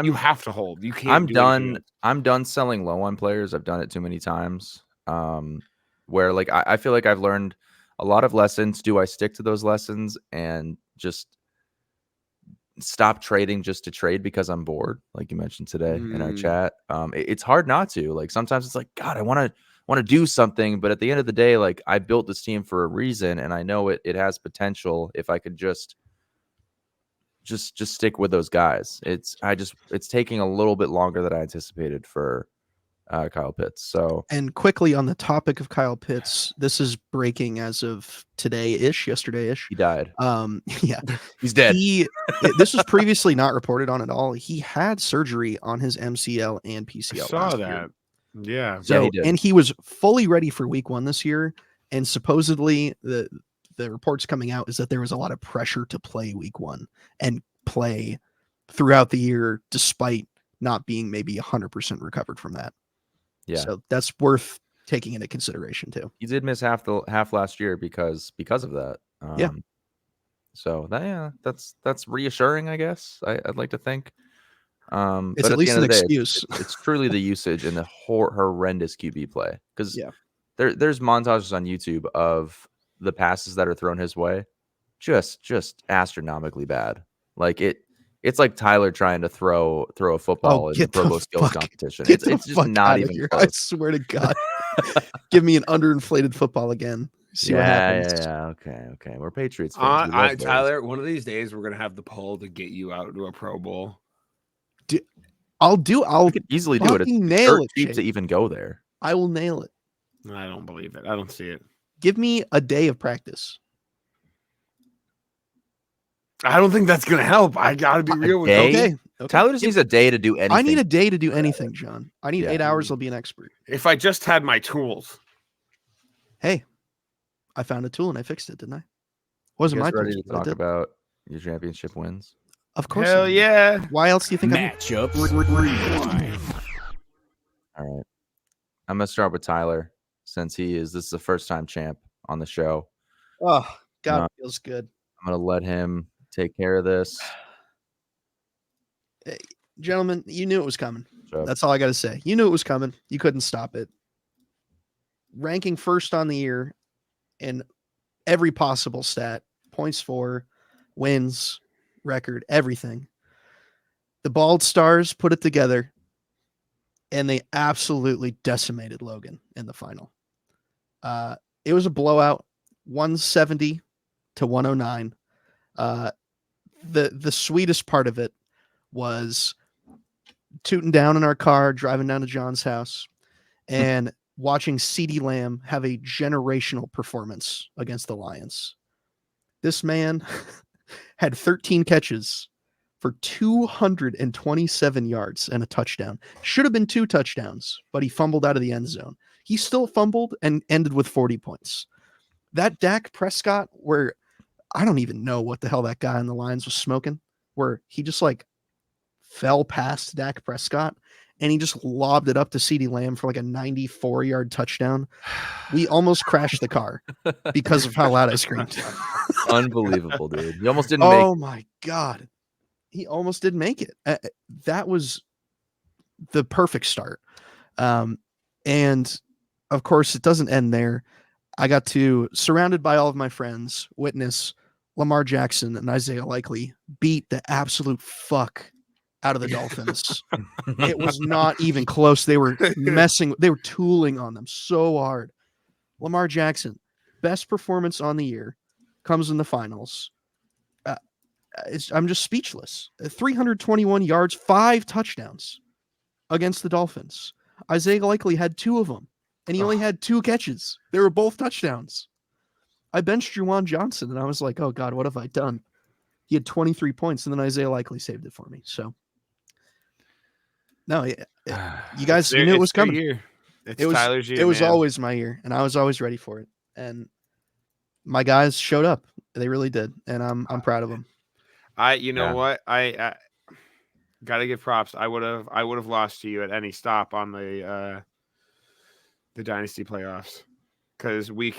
you have to hold. You can't. I'm do done. anything else. I'm done selling low on players. I've done it too many times. Where like I feel like I've learned a lot of lessons. Do I stick to those lessons and just stop trading just to trade because I'm bored, like you mentioned today in our chat? It's hard not to. Like sometimes it's like, God, I want to do something, but at the end of the day, like I built this team for a reason, and I know it has potential if I could just stick with those guys. It's taking a little bit longer than I anticipated for Kyle Pitts. So, and quickly on the topic of Kyle Pitts, this is breaking as of yesterday-ish. he died. Yeah, He's dead. This was previously not reported on at all. He had surgery on his MCL and I PCL. saw last that. year. Yeah. So, he did. and he was fully ready for week 1 this year. And supposedly the reports coming out is that there was a lot of pressure to play week 1 and play throughout the year, despite not being maybe 100% recovered from that. Yeah. So that's worth taking into consideration too. He did miss half last year because of that. Yeah. So that's reassuring, I guess. I'd like to think. It's But at at the least end an of the day, excuse. it's truly the usage and the horrendous QB play. Because Yeah. there's montages on YouTube of the passes that are thrown his way, just astronomically bad. Like it's like Tyler trying to throw a football in the Get Pro the Bowl skills fuck- competition. Get It's the just fuck not outta even here. close. I swear to God. Give me an underinflated football again. See what happens. Yeah. Okay. We're Patriots fans. We love those. Tyler, one of these days we're gonna have the poll to get you out to a Pro Bowl. I'll We could easily do it. It's fucking nail dirt it, cheap to Jake. even go there. I will nail it. I don't believe it. I don't see it. Give me a day of practice. I don't think that's gonna help. I gotta be real with day? you. Okay. Tyler just needs a day to do anything. I need a day to do anything, John. I need 8 hours. I'll be an expert. If I just had my tools. Hey, I found a tool and I fixed it, didn't I? Wasn't You my guys ready tool, to but I talk did. about your championship wins? Of course. Hell I am. yeah. Why else do you think I'm Matchup rewind. All right. I'm gonna start with Tyler since this is the first time champ on the show. Oh, God, No. it feels good. I'm gonna let him take care of this. Gentlemen, you knew it was coming. So, That's all I got to say. You knew it was coming. You couldn't stop it. Ranking first on the year in every possible stat, points for, wins, record, everything. The Bald Stars put it together, and they absolutely decimated Logan in the final. It was a blowout, 170 to 109. The sweetest part of it was tooting down in our car, driving down to John's house, and watching CeeDee Lamb have a generational performance against the Lions. This man had 13 catches for 227 yards and a touchdown. Should have been 2 touchdowns, but he fumbled out of the end zone. He still fumbled and ended with 40 points. That Dak Prescott, where I don't even know what the hell that guy on the Lions was smoking, where he just like fell past Dak Prescott and he just lobbed it up to CeeDee Lamb for like a 94-yard touchdown. We almost crashed the car because of how loud I screamed. unbelievable, dude. You almost didn't make Oh my God. He almost didn't make it. That was the perfect start. And of course, it doesn't end there. I got to, surrounded by all of my friends, witness Lamar Jackson and Isaiah Likely beat the absolute fuck out of the Dolphins. It was not even close. They were tooling on them so hard. Lamar Jackson, best performance on the year, comes in the finals. I'm just speechless. 321 yards, 5 touchdowns against the Dolphins. Isaiah Likely had 2 of them, and he only had 2 catches. They were both touchdowns. I benched Juwan Johnson, and I was like, oh, God, what have I done? He had 23 points, and then Isaiah Likely saved it for me. So, no, you guys knew it was coming. Year. It was Tyler's year. It was man. always my year, and I was always ready for it. And my guys showed up. They really did, and I'm proud of them. You know what? I gotta give props. I would have lost to you at any stop on the Dynasty playoffs, because week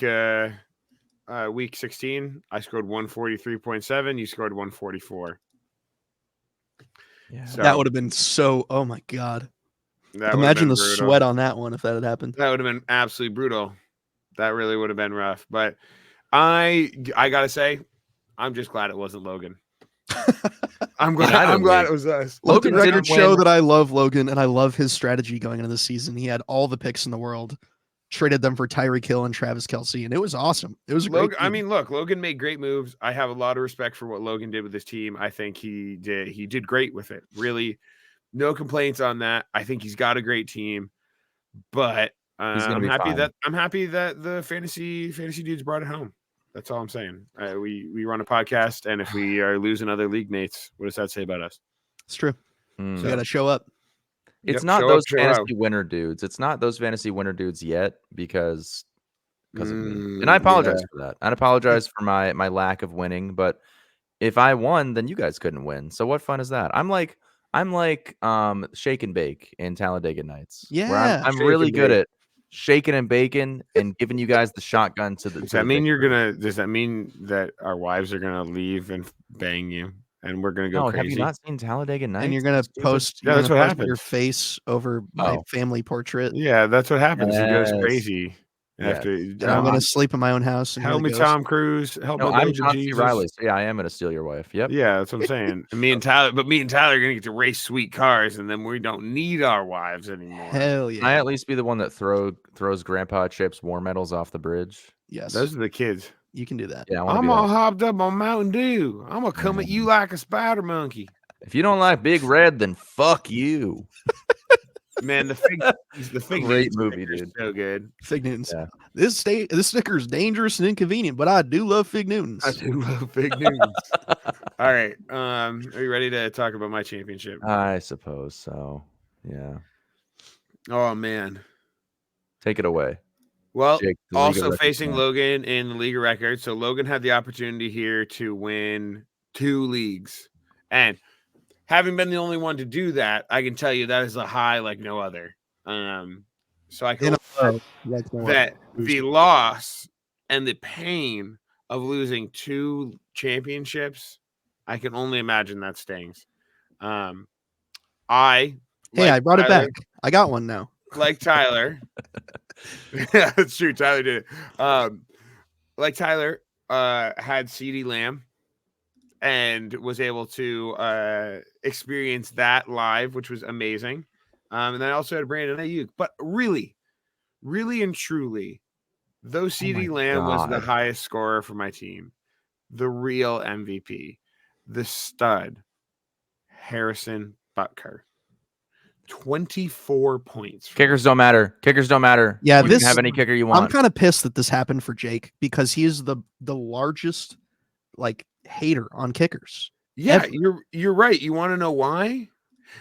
16 I scored 143.7. You scored 144. Yeah. So That would have been so. Oh my God! that would've Imagine been the brutal. sweat on that one if that had happened. That would have been absolutely brutal. That really would have been rough. But I gotta say, I'm just glad it wasn't Logan. I'm glad it was us. Let the Logan record didn't show win. that I love Logan and I love his strategy going into the season. He had all the picks in the world, traded them for Tyreek Hill and Travis Kelce, and it was awesome. It was a great Logan. I team. mean, look, Logan made great moves. I have a lot of respect for what Logan did with his team. I think he did great with it. Really, no complaints on that. I think he's got a great team, but I'm happy that the fantasy dudes brought it home. That's all I'm saying. We run a podcast, and if we are losing other league mates, what does that say about us? It's true. Mm. So you got to show up. It's Yep, not show those up, show fantasy out. winner dudes. It's not those fantasy winner dudes yet because of me. Mm, And I apologize yeah. for that. I apologize for my lack of winning. But if I won, then you guys couldn't win. So what fun is that? I'm like Shake and Bake in Talladega Nights. Yeah, where I'm Shake really and good Bake. at shaking and baking and giving you guys the shotgun to the. Does to that the mean you're victory. gonna? Does that mean that our wives are gonna leave and bang you, and we're gonna go No, crazy? have you not seen Talladega Nights? And you're gonna Stupid. post. Yeah, You're that's gonna what post your happens. face over my Oh. family portrait. Yeah, that's what happens. He goes Yes. crazy Yes. after. And I'm gonna sleep in my own house and hear Help the me, ghost. Tom Cruise. Help No, my I'm baby John C. Jesus. Riley. So yeah, I am gonna steal your wife. Yep. Yeah, that's what I'm saying. And me and Tyler are gonna get to race sweet cars, and then we don't need our wives anymore. Hell Can I yeah! at least be the one that throws Grandpa Chip's war medals off the bridge? Yes, Those are the kids. you can do that. Yeah, I want to I'm be all that. hopped up on Mountain Dew. I'm gonna come at you like a spider monkey. If you don't like Big Red, then fuck you. Man, the fig Great Newtons movie, sticker is dude. so good. Fig Newtons. Yeah. This sticker is dangerous and inconvenient, but I do love Fig Newtons. I do love Fig Newtons. All right. Are you ready to talk about my championship? I suppose so. Yeah. Oh man. Take it away. Well, Jake, the League of also Records facing champ. Logan in the League of Records. So Logan had the opportunity here to win 2 leagues. And having been the only one to do that, I can tell you that is a high like no other. So I can that the loss and the pain of losing 2 championships, I can only imagine that stings. I brought it back. I got one now. Like Tyler. Yeah, that's true. Tyler did it. Like Tyler, had CeeDee Lamb and was able to experience that live, which was amazing. And then I also had Brandon Ayuk. But really and truly, though CeeDee Lamb was the highest scorer for my team, the real MVP, the stud, Harrison Butker. 24 points. Kickers don't matter. Yeah, you can have any kicker you want. I'm kind of pissed that this happened for Jake because he is the largest like hater on kickers. Yeah, you're right. You want to know why?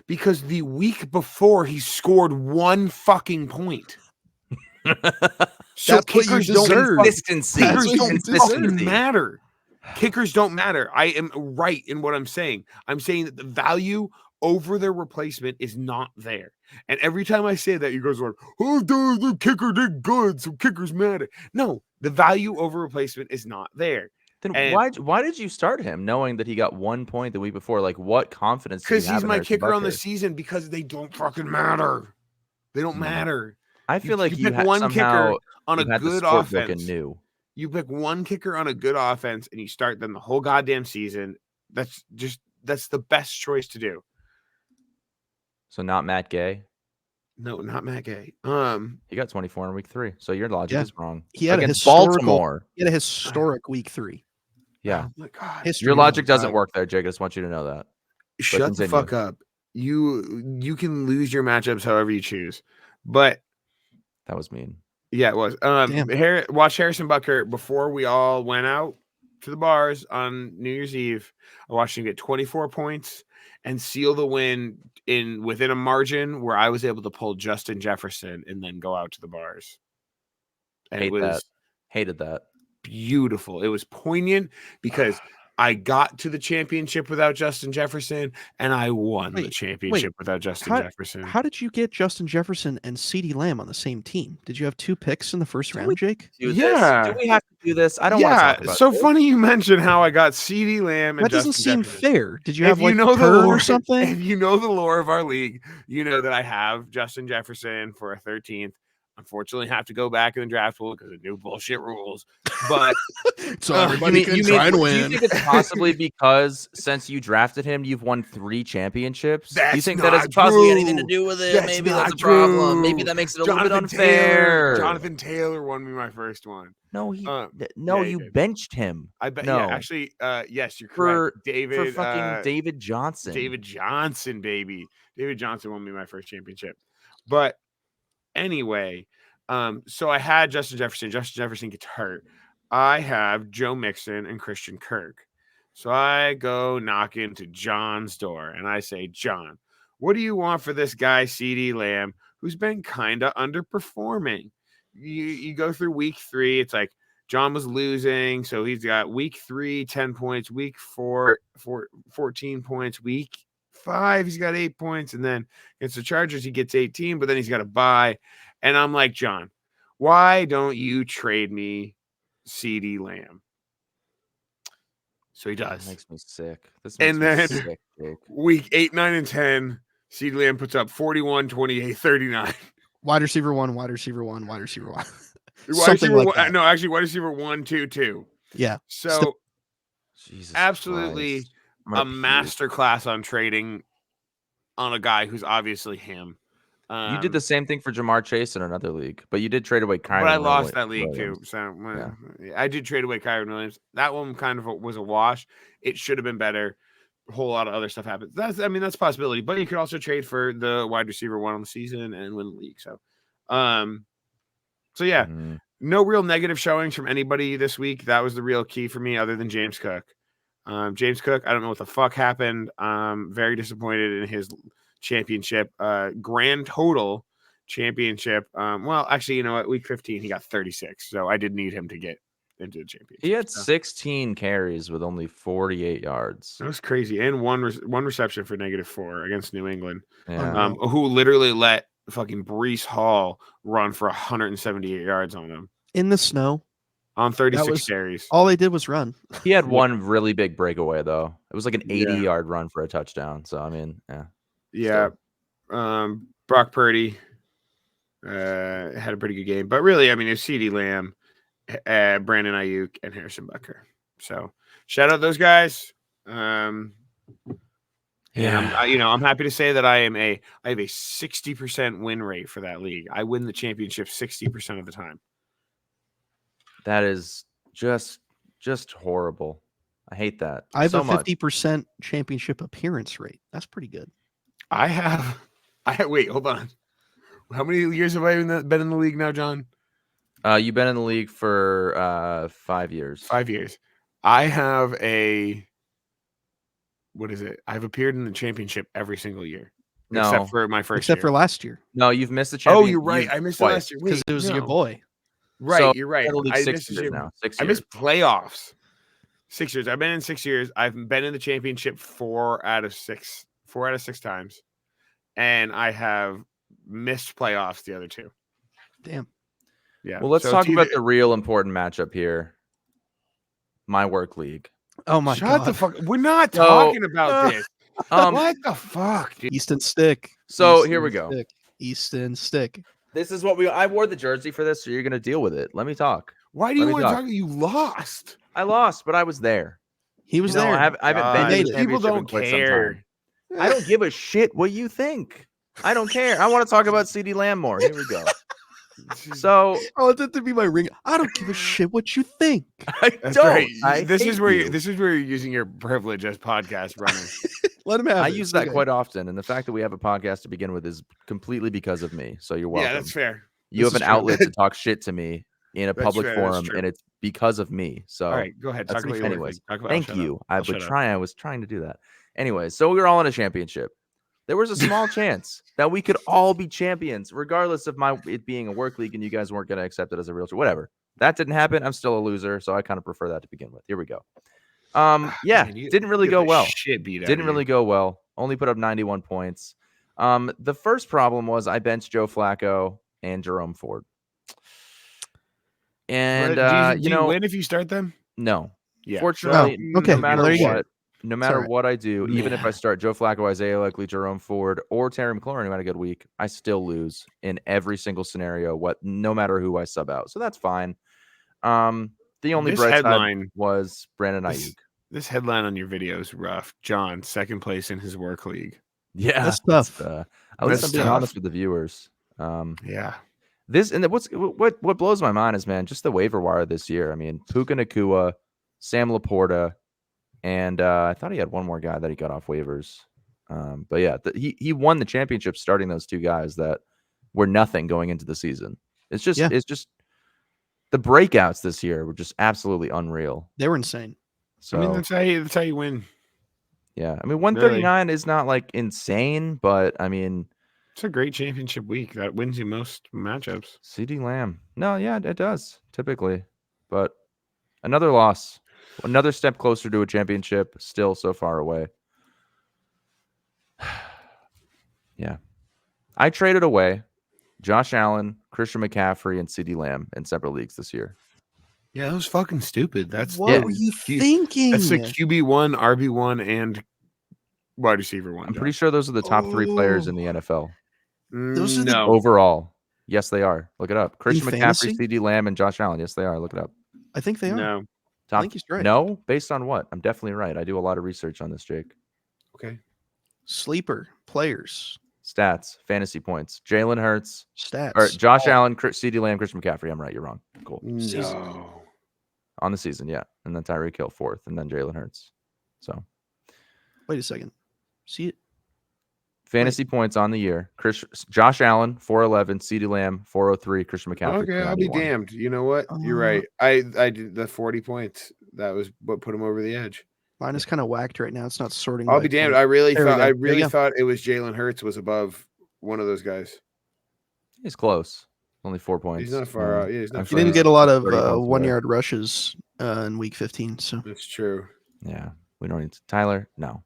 Because the week before he scored 1 fucking point. So kickers don't consistency. Kickers don't fucking matter. Kickers don't matter. I am right in what I'm saying. I'm saying that the value over their replacement is not there. And every time I say that, you guys are like, oh, the kicker did good, so kickers matter. No, the value over replacement is not there. Then why did you start him knowing that he got 1 point the week before? Like, what confidence? Because he's my kicker on the season. Because they don't fucking matter. They don't matter. I feel like you pick one kicker on a good offense. You pick one kicker on a good offense, and you start them the whole goddamn season. That's the best choice to do. So not Matt Gay. No, not Matt Gay. He got 24 in week 3. So your logic is wrong. He had against Baltimore. He had a historic week 3. Yeah. Oh my God. Your logic doesn't work there, Jake. I just want you to know that. Shut the fuck up. You can lose your matchups however you choose. But that was mean. Yeah, it was. Watch Harrison Butker before we all went out to the bars on New Year's Eve. I watched him get 24 points and seal the win within a margin where I was able to pull Justin Jefferson and then go out to the bars. And Hated that. Beautiful. It was poignant because I got to the championship without Justin Jefferson, and I won the championship without Justin Jefferson. How did you get Justin Jefferson and CeeDee Lamb on the same team? Did you have 2 picks in the first round, Jake? Do we have to do this? I don't want to talk about so funny you mentioned how I got CeeDee Lamb and that doesn't Justin seem Jefferson. fair. Did you have the lore or something? If you know the lore of our league, you know that I have Justin Jefferson for a 13th. Unfortunately, have to go back in the draft pool because of new bullshit rules. But so everybody can try and win. Do you think it's possibly because since you drafted him, you've won 3 championships? Do you think that has possibly anything to do with it? Maybe that's a problem. Maybe that makes it a little bit unfair. Jonathan Taylor won me my first one. No, you benched him. I bet. No. Yeah, actually, yes, you're correct. For fucking David Johnson. David Johnson, baby. David Johnson won me my first championship. But anyway, so I had Justin Jefferson. Justin Jefferson gets hurt. I have Joe Mixon and Christian Kirk. So I go knock into John's door and I say, John, what do you want for this guy, CeeDee Lamb, who's been kind of underperforming? You go through week 3. It's like John was losing. So he's got week 3, 10 points, week 4, 14 points, week 5, he's got 8 points. And then against the Chargers, he gets 18, but then he's got a bye. And I'm like, John, Why don't you trade me CD Lamb? So he That does. makes me sick. This makes And me then sick, Jake. week 8, 9, and 10, CD Lamb puts up 41, 28, 39. Wide receiver 1, wide receiver 1, wide receiver 1. Wide Something receiver like one, that. no, actually, wide receiver 1, 2, 2. Yeah. So Jesus absolutely Christ. I'm a gonna puke. master class on trading on a guy who's obviously him. You did the same thing for Jamar Chase in another league, but you did trade away Kyron. But I lost that league Williams. too. So Yeah. I did trade away Kyron Williams. That one kind of was a wash. It should have been better. A whole lot of other stuff happened. That's a possibility. But you could also trade for the wide receiver 1 on the season and win the league. So yeah, Mhm. no real negative showings from anybody this week. That was the real key for me, other than James Cook. James Cook, I don't know what the fuck happened. Very disappointed in his championship. Grand total championship. Well, actually, you know what? Week 15, he got 36. So I did need him to get into the championship. He had so 16 carries with only 48 yards. that was crazy. And one reception for -4 against New England. Yeah. Who literally let fucking Breece Hall run for 178 yards on him In the snow. on 36 was- carries. All they did was run. He had one really big breakaway though. It was like an Yeah. 80-yard run for a touchdown. So I mean, yeah. Yeah. Brock Purdy had a pretty good game. But really, I mean, it's CeeDee Lamb, Brandon Ayuk, and Harrison Butker. So shout out those guys. And I'm happy to say that I have a 60% win rate for that league. I win the championship 60% of the time. That is just horrible. I hate that. I have so a 50% championship appearance rate. That's pretty good. Wait, hold on. How many years have I been in the league now, John? You've been in the league for 5 years. 5 years. I have what is it? I've appeared in the championship every single year. No. Except for my first Except year. for last year. No, you've missed the Oh, championship. you're right. I missed it twice. last year. Because Wait, it was your no. boy. Right, So, you're right. You've been in the league I 6 missed years now. 6 I years. missed playoffs. 6 years. I've been in 6 years. I've been in the championship 4 out of 6. 4 out of 6 times. And I have missed playoffs the other 2. Damn. Yeah. Well, let's So talk it's about either- the real important matchup here. My work league. Oh my Shut god. the fuck. We're not So, talking about this. Um, What the fuck, dude? Easton Stick. So, Easton here we go. Stick. Easton Stick. This is what I wore the jersey for this, so you're gonna deal with it. Let me talk. Why do you Let me want to talk. talk? You lost. I lost, but I was there. He was No, there. I haven't been God, to the people championship don't in quite some care. time. I don't give a shit what you think. I don't care. I want to talk about CeeDee Lamb more. Here we go. So I want that to be my ring. I don't give a shit what you think. I That's don't. right. I This hate is where you. this is where you're using your privilege as podcast runner. Let him have I it. use It's that okay. quite often, and the fact that we have a podcast to begin with is completely because of me. So you're welcome. Yeah, that's fair. You This have is an true. outlet to talk shit to me in a That's public fair, that's forum, true. and it's because of me. So All right, go ahead. that's Talk about me. your work Anyways, league. Talk about- I'll thank shut you. up. I I'll shut up. I was trying to do that. Anyways, so we were all in a championship. There was a small chance that we could all be champions, regardless of it being a work league and you guys weren't going to accept it as a real whatever. That didn't happen. I'm still a loser, so I kind of prefer that to begin with. Here we go. Yeah, Man, you didn't really get go the well. Shit beat out Didn't of really you. go well. Only put up 91 points. The first problem was I benched Joe Flacco and Jerome Ford. And But do you you know, win if you start them? no. Yeah. Fortunately, Oh, okay. no matter Well, there you go. what, no matter alright. what I do, even if I Man. start Joe Flacco, Isaiah Likely, Jerome Ford, or Terry McLaurin, who had a good week, I still lose in every single scenario. No matter who I sub out, so that's fine. The only This bright side headline- was Brandon this- Ayuk. This headline on your video is rough. John, second place in his work league. Yeah, That's tough. at least That's I'm being tough. honest with the viewers. Yeah. What blows my mind is, man, just the waiver wire this year. I mean, Puka Nacua, Sam Laporta, and I thought he had one more guy that he got off waivers. But yeah, he won the championship starting those two guys that were nothing going into the season. It's just the breakouts this year were just absolutely unreal. They were insane. So I mean, that's how you win. yeah, I mean, 139 is not like insane, but I mean, It's a great championship week. That wins you most matchups. CeeDee Lamb. No, yeah, it does typically, but another loss, another step closer to a championship, still so far away. Yeah, I traded away Josh Allen, Christian McCaffrey, and CeeDee Lamb in separate leagues this year. Yeah, that was fucking stupid. That's What yeah. were you Q- thinking? That's the QB1, RB1, and wide receiver one. I'm pretty sure those are the top 3 players in the NFL. Those are the- No. Overall. Yes, they are. Look it up. Christian McCaffrey, fantasy? CeeDee Lamb, and Josh Allen. Yes, they are. Look it up. I think they are. No. Top, think he's right. No? Based on what? I'm definitely right. I do a lot of research on this, Jake. Okay. Sleeper players Stats, fantasy points. Jalen Hurts, stats. or Josh Allen, CeeDee Lamb, Christian McCaffrey. I'm right. You're wrong. Cool. No. On the season, yeah. And then Tyreek Hill 4th, and then Jalen Hurts. So Wait a second. See it? fantasy points on the year. Josh Allen, 411, CeeDee Lamb, 403, Christian McCaffrey. Okay, I'll be 491. damned. You know what? You're right. I did the 40 points. That was what put him over the edge. Mine is kind of whacked right now. It's not sorting. I'll by be damned. point. I really There we thought go. I There you really go. thought it was Jalen Hurts was above one of those guys. He's close. Only 4 points. He's not far out. Yeah, he's not I'm He far didn't out. get a lot of 30 points away. 1-yard rushes in week 15. So That's true. Yeah. We don't need to. Tyler, no.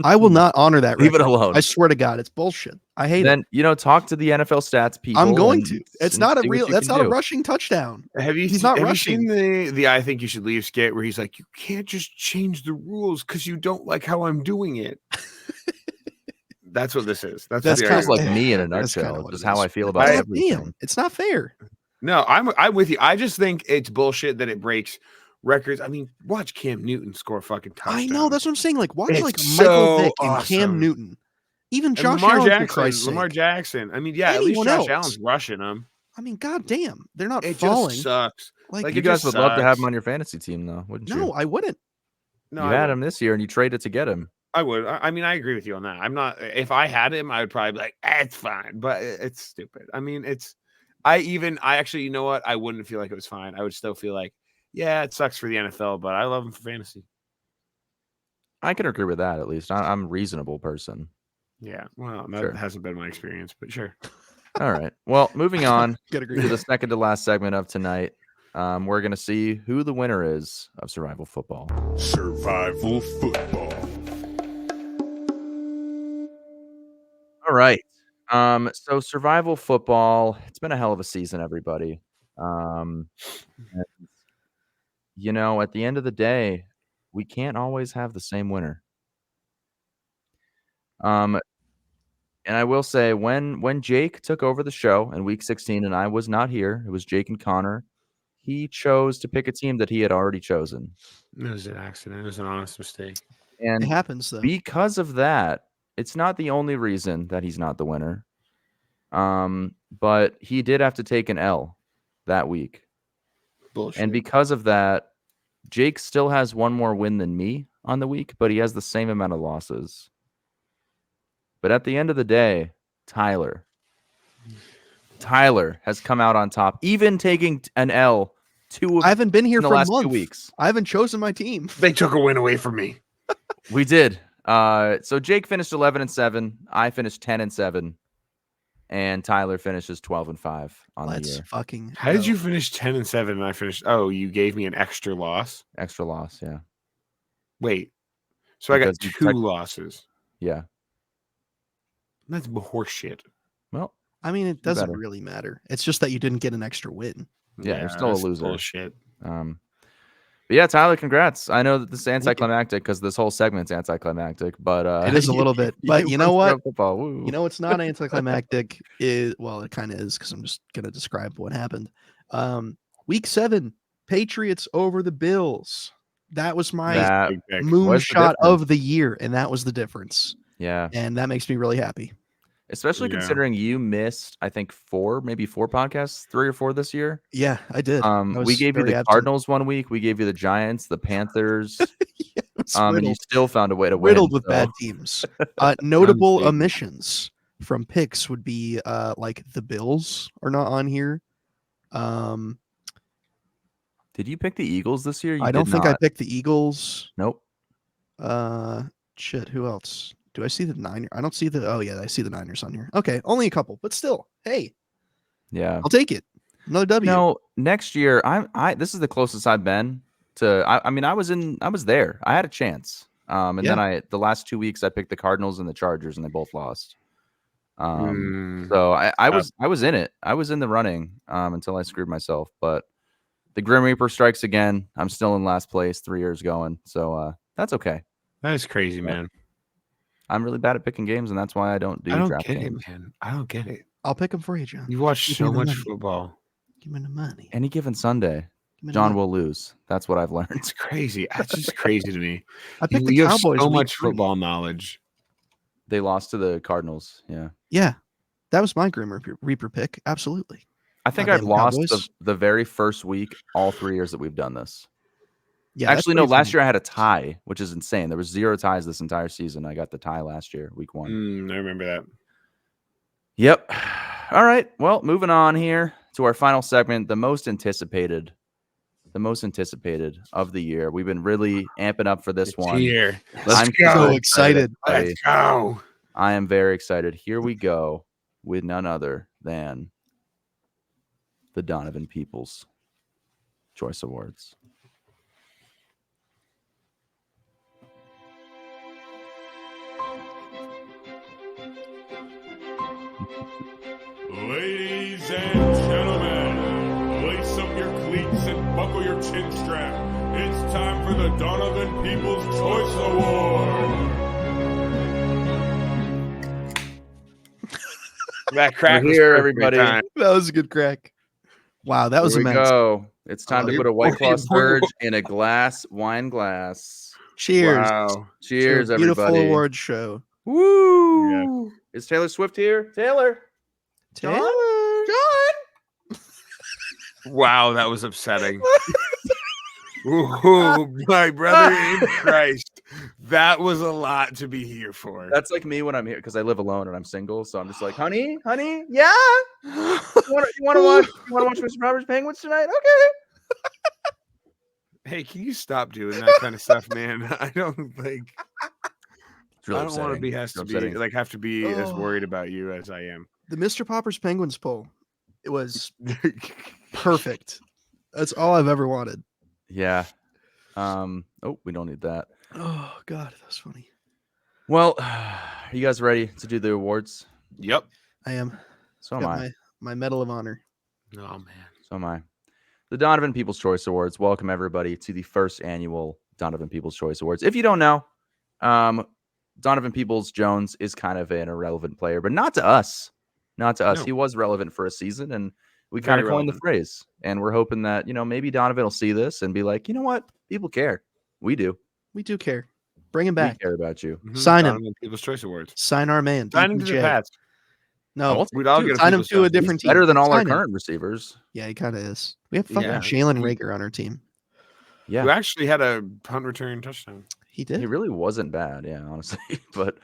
I will not honor that. Leave it record. alone. I swear to God, it's bullshit. I hate it. Then, talk to the NFL stats people. I'm going and- to. It's and not a see what real. you That's can not a do. rushing touchdown. Have you He's not have rushing. you seen the I think you should leave skit where he's like, you can't just change the rules because you don't like how I'm doing it. That's what this is. That's That's what Feels the like argument me in a That's kinda nutshell. what Just it how is. I feel about God everything. damn, it's not fair. No, I'm with you. I just think it's bullshit that it breaks records. I mean, watch Cam Newton score fucking touchdowns. I know. That's what I'm saying. Like, watch It's like so Michael Vick and awesome. Cam Newton, even And Josh Lamar Allen. For Jackson. Christ's Lamar sake. Jackson. I mean, yeah, at least Anyone Josh else. Allen's rushing them. I mean, god damn, they're not It falling. just sucks. Like, like, You it guys just would love to have sucks. him on your fantasy team, though, wouldn't you? no, I wouldn't. No, you I had would. him this year, and you traded to get him. I would. I mean, I agree with you on that. I'm not. If I had him, I would probably be like, it's fine, but it's stupid. I mean, it's. I actually, you know what? I wouldn't feel like it was fine. I would still feel like, yeah, it sucks for the NFL, but I love him for fantasy. I can agree with that, at least. I'm a reasonable person. Yeah, well, that Sure. hasn't been my experience, but sure. All right. Well, moving on Gotta agree. to the second to last segment of tonight. We're going to see who the winner is of Survival Football. Survival football. All right. So Survival Football, it's been a hell of a season, everybody. And, at the end of the day, we can't always have the same winner. And I will say, when Jake took over the show in week 16 and I was not here, it was Jake and Connor, he chose to pick a team that he had already chosen. It was an accident. It was an honest mistake. And It happens though. because of that, it's not the only reason that he's not the winner. But he did have to take an L that week. Bullshit. And because of that, Jake still has one more win than me on the week, but he has the same amount of losses. But at the end of the day, Tyler has come out on top, even taking an L I haven't been here in the for a last month. 2 weeks. I haven't chosen my team. They took a win away from me. We did. So Jake finished 11-7. I finished 10-7. And Tyler finishes 12-5 on the Let's year. fucking. How did go. you finish 10-7 and I finished? Oh, you gave me an extra loss. Extra loss, yeah. Wait, so I got Because you two tech- losses. Yeah. That's horseshit. Well, I mean, it doesn't better. really matter. It's just that you didn't get an extra win. Yeah, you're still a that's loser. Bullshit. But yeah, Tyler, congrats. I know that this is anticlimactic because this whole segment's anticlimactic, but It is a little bit, but you know won what? Survival Football. Woo. You know, it's not anticlimactic. It kind of is because I'm just gonna describe what happened. Week 7, Patriots over the Bills. That was my that Big pick. was the moonshot difference. of the year, and that was the difference. Yeah. And that makes me really happy. Especially Yeah. considering you missed, I think, maybe four podcasts, 3 or 4 this year. Yeah, I did. I We was gave you very the absent. Cardinals one week. We gave you the Giants, the Panthers, Yeah, it was and you riddled, still found a way to riddled win. with bad so- teams. Notable Unbelievable. omissions from picks would be like the Bills are not on here. Did you pick the Eagles this year? You I don't did think I not. picked the Eagles. Nope. Shit, who else? Do I see the Niners? I don't see the. Oh yeah, I see the Niners on here. Okay, only a couple, but still, hey, Yeah. I'll take it. Another W. No, next year this is the closest I've been to I mean I was there. I had a chance. And then the last 2 weeks I picked the Cardinals and the Chargers and they both lost. So I was in it. I was in the running until I screwed myself. But the Grim Reaper strikes again. I'm still in last place, 3 years going. So that's okay. That is crazy, man. I'm really bad at picking games, and that's why I don't do I don't draft get games. it, man. I don't get it. I'll pick them for you, John. You watch Give so me the much money. football. Give me the money. Any given Sunday, Give me the John money. will lose. That's what I've learned. It's crazy. That's just crazy to me. I picked the You have Cowboys. so week much 3. football knowledge. They lost to the Cardinals. Yeah. Yeah, that was my Grim Reaper pick. Absolutely. I think Goddamn I've lost Cowboys. the very first week, all 3 years that we've done this. Yeah. that's Actually, no, pretty last funny. year I had a tie, which is insane. There was 0 ties this entire season. I got the tie last year, week 1. I remember that. Yep. All right. Well, moving on here to our final segment, the most anticipated of the year. We've been really amping up for this It's one. here. I'm Let's So go. excited. everybody. Let's go. I am very excited. Here we go with none other than the Donovan Peoples Choice Awards. Ladies and gentlemen, lace up your cleats and buckle your chin strap. It's time for the Donovan Peoples Choice Award. That crack We're was here, perfect everybody. time. That was a good crack. Wow, that was Here we immense. go. It's time to Oh, put a White Claw wait, Surge in a wine glass. Cheers. Wow. Cheers, to a beautiful everybody. award show. Woo! Is Taylor Swift here? Taylor. Taylor. Wow, that was upsetting. Ooh, my brother in Christ. That was a lot to be here for. That's like me when I'm here because I live alone and I'm single. So I'm just like, honey, yeah. You want to watch Mr. Roberts Penguins tonight? Okay. Hey, can you stop doing that kind of stuff, man? I don't like. It's really I don't want to upsetting. be It's upsetting. have to be as Oh. worried about you as I am. The Mr. Popper's Penguins poll. It was perfect. That's all I've ever wanted. Yeah. Oh, we don't need that. Oh God, that's funny. Well, are you guys ready to do the awards? Yep. I am. So am Got I. my Medal of Honor. Oh man. So am I. The Donovan Peoples Choice Awards. Welcome everybody to the first annual Donovan Peoples Choice Awards. If you don't know, Donovan Peoples Jones is kind of an irrelevant player, but not to us. Not to us. No. He was relevant for a season, and we Very kind of coined the relevant. phrase. And we're hoping that, maybe Donovan will see this and be like, you know what? People care. We do. We do care. Bring him back. We care about you. Sign him. Donovan People's Choice Awards. Sign our man. Sign him to the DPJ. Pats. No, We'd all Dude, get a sign him People's to a Choice. different team. Better than all our Sign him. current receivers. Yeah, he kind of is. We have fucking Yeah. Jalen Rager on our team. Yeah. Who actually had a punt return touchdown. He did. He really wasn't bad, yeah, honestly. But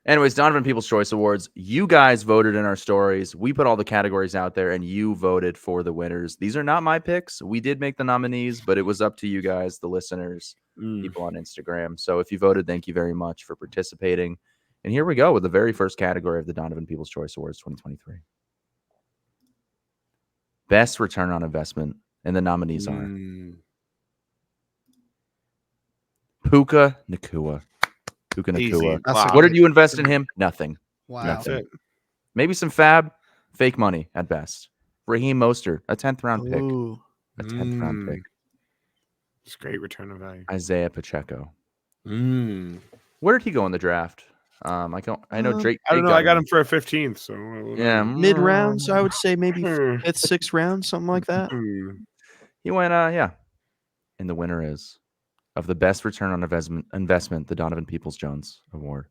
anyways, Donovan Peoples Choice Awards. You guys voted in our stories. We put all the categories out there, and you voted for the winners. These are not my picks. We did make the nominees, but it was up to you guys, the listeners, people on Instagram. So if you voted, thank you very much for participating. And here we go with the very first category of the Donovan Peoples Choice Awards 2023. Best return on investment. And the nominees are Puka Nacua. Puka Easy. Nacua. That's Wow. a What good- did you invest in him? Nothing. Wow. That's Nothing. it. Maybe some fab, fake money at best. Raheem Mostert, a 10th round pick. Ooh. A 10th round pick. It's great return of value. Isaiah Pacheco. Mm. Where did he go in the draft? I know Drake. I don't Drake know. I got him for a 15th. So Yeah, Mid rounds, I would say maybe Hmm. fifth, sixth round, something like that. He went. Yeah. And the winner is of the best return on investment, the Donovan Peoples Jones Award.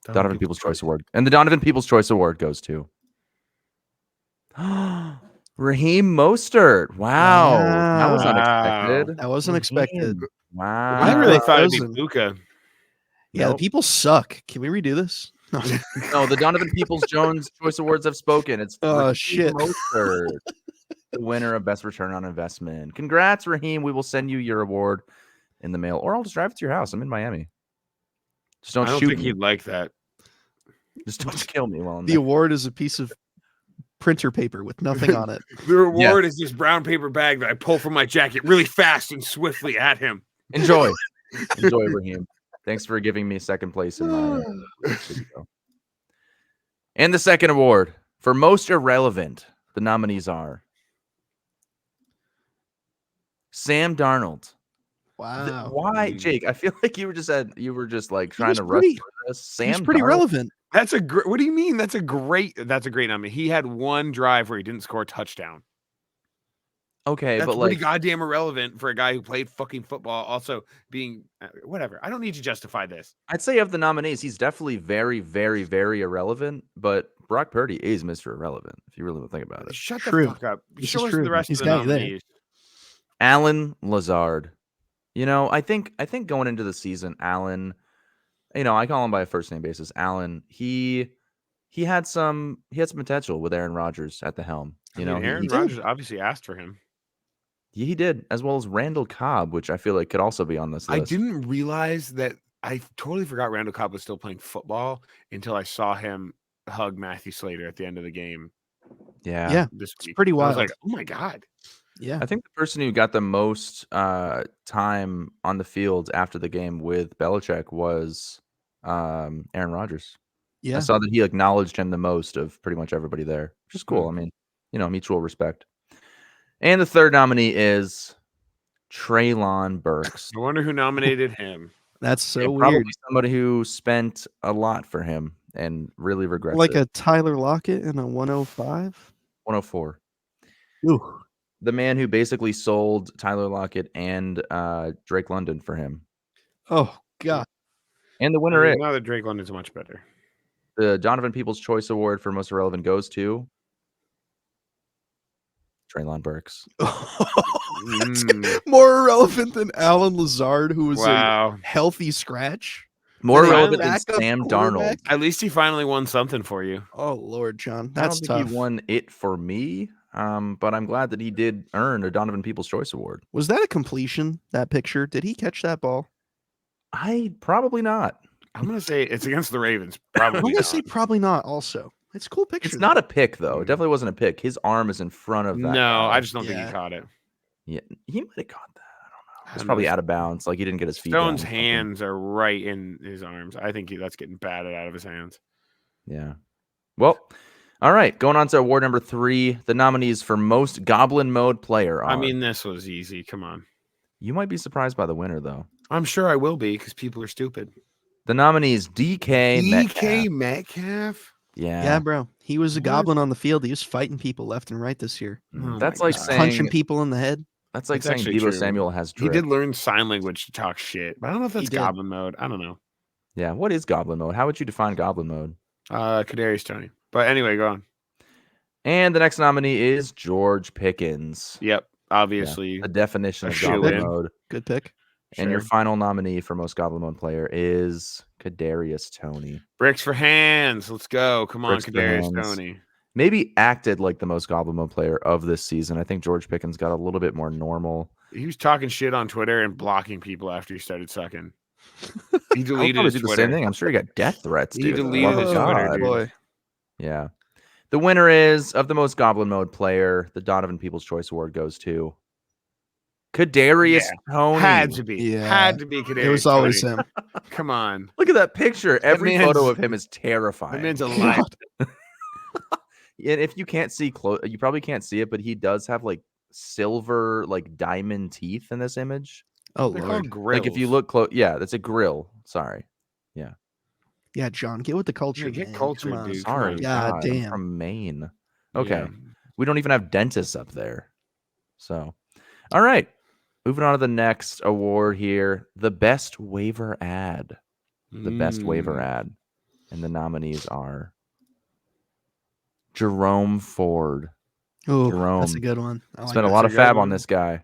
Donovan Peoples Choice Award. And the Donovan Peoples Choice Award goes to Raheem Mostert. Wow. That was Wow. unexpected. That wasn't expected. Wow. I really thought it'd be Frozen. Puka. Yeah, Nope. the people suck. Can we redo this? No. No, the Donovan Peoples Jones Choice Awards have spoken. It's Oh, Raheem shit. Mostert, the winner of Best Return on Investment. Congrats, Raheem. We will send you your award in the mail, or I'll just drive it to your house. I'm in Miami. Just I don't don't shoot think me. he'd like that. Just don't kill me while I'm The there. award is a piece of printer paper with nothing on it. The reward is this brown paper bag that I pull from my jacket really fast and swiftly at him. Enjoy. Enjoy, Raheem. Thanks for giving me second place in my video. And the second award for most irrelevant, the nominees are Sam Darnold. Wow. Why, Jake? I feel like you were just like trying to rush pretty- through this. He's Sam pretty Darnold. relevant. That's a great. What do you mean? That's a great nominee. He had one drive where he didn't score a touchdown. Okay, That's but pretty like, goddamn irrelevant for a guy who played fucking football. Also being whatever. I don't need to justify this. I'd say of the nominees, he's definitely very, very, very irrelevant. But Brock Purdy is Mr. Irrelevant, if you really want to think about it. Shut True. the fuck up. This Show is us true. the rest He's of the got you there. nominees. Alan Lazard. You know, I think going into the season, Alan, you know, I call him by a first name basis. Alan, he had some potential with Aaron Rodgers at the helm. You know, Aaron he Rodgers obviously asked for him. he did, as well as Randall Cobb, which I feel like could also be on this I list. didn't realize that. I totally forgot Randall Cobb was still playing football until I saw him hug Matthew Slater at the end of the game Yeah. this It's week. pretty I was wild. like, oh my God. Yeah. I think the person who got the most time on the field after the game with Belichick was Aaron Rodgers. Yeah. I saw that he acknowledged him the most of pretty much everybody there, which is cool. Hmm. I mean, you know, mutual respect. And the third nominee is Treylon Burks. I wonder who nominated him. That's so Yeah, weird. probably somebody who spent a lot for him and really regrets Like it. a Tyler Lockett and a 105. 104. Ooh. The man who basically sold Tyler Lockett and Drake London for him. Oh God. And the winner is Now that Drake London's much better. the Donovan Peoples Choice Award for most irrelevant goes to Treylon Burks. That's Mm. more irrelevant than Alan Lazard, who was Wow. a healthy scratch. More Then relevant than backup Sam quarterback? Darnold. At least he finally won something for you. Oh Lord, John, I don't that's think tough. he won it for me, but I'm glad that he did earn a Donovan Peoples Choice Award. Was that a completion? That picture? Did he catch that ball? I probably not. I'm gonna say it's against the Ravens. I'm Probably gonna not. say probably not. Also, it's a cool picture. It's not though. a pick though. It Mm. definitely wasn't a pick. His arm is in front of that. No, guy. I just don't think Yeah. he caught it. Yeah, he might have caught that. I don't know. It's don't probably know. out of bounds. Like he didn't get his feet. Stone's down or something. hands are right in his arms. I think that's getting batted out of his hands. Yeah. Well, all right. Going on to award number 3, the nominees for most Goblin Mode player are. I mean, this was easy. Come on. you might be surprised by the winner though. I'm sure I will be because people are stupid. The nominees DK DK Metcalf. Metcalf? Yeah, bro. He was a What? goblin on the field. He was fighting people left and right this year, Oh That's my like God. saying punching people in the head. that's like It's saying actually Deebo true. Samuel has He drip. did learn sign language to talk shit, but I don't know if He that's did. goblin mode. I don't know. Yeah. What is Goblin Mode? How would you define Goblin Mode? Kadarius Toney. But anyway, go on. And the next nominee is George Pickens. Yep. Obviously. The definition A of shoe-in. Goblin Mode. Good pick. And your Sure. final nominee for most Goblin Mode player is Kadarius Toney. Bricks for hands. Let's go. Come on, Bricks for Kadarius hands. Toney. Maybe acted like the most Goblin Mode player of this season. I think George Pickens got a little bit more normal. He was talking shit on Twitter and blocking people after he started sucking. He I would deleted probably his do the Twitter. same thing. I'm sure he got death threats. He Dude. deleted Love his of Twitter, God. dude. Boy. Yeah. The winner is of the most Goblin Mode player. The Donovan Peoples Choice Award goes to Kadarius Toney. Had to be. Yeah. Had to be Kadarius It was always Toney. him. Come on. Look at that picture. Every man's- photo of him is That terrifying. man's alive. God. And if you can't see you probably can't see it, but he does have like silver, like diamond teeth in this image. Oh They're Lord. called grills. Like if you look close, yeah, that's a grill. Sorry, Yeah, John, get with the culture. get man. cultured, Come on. dude. Come sorry. on. God I'm damn. from Maine. Okay, Yeah. we don't even have dentists up there. So, all right, moving on to the next award here, the best waiver ad. The best waiver Mm. ad, and the nominees are Jerome Ford. Oh, Jerome. that's a good one. I like Spent a that. lot That's of a good fab on one. this guy.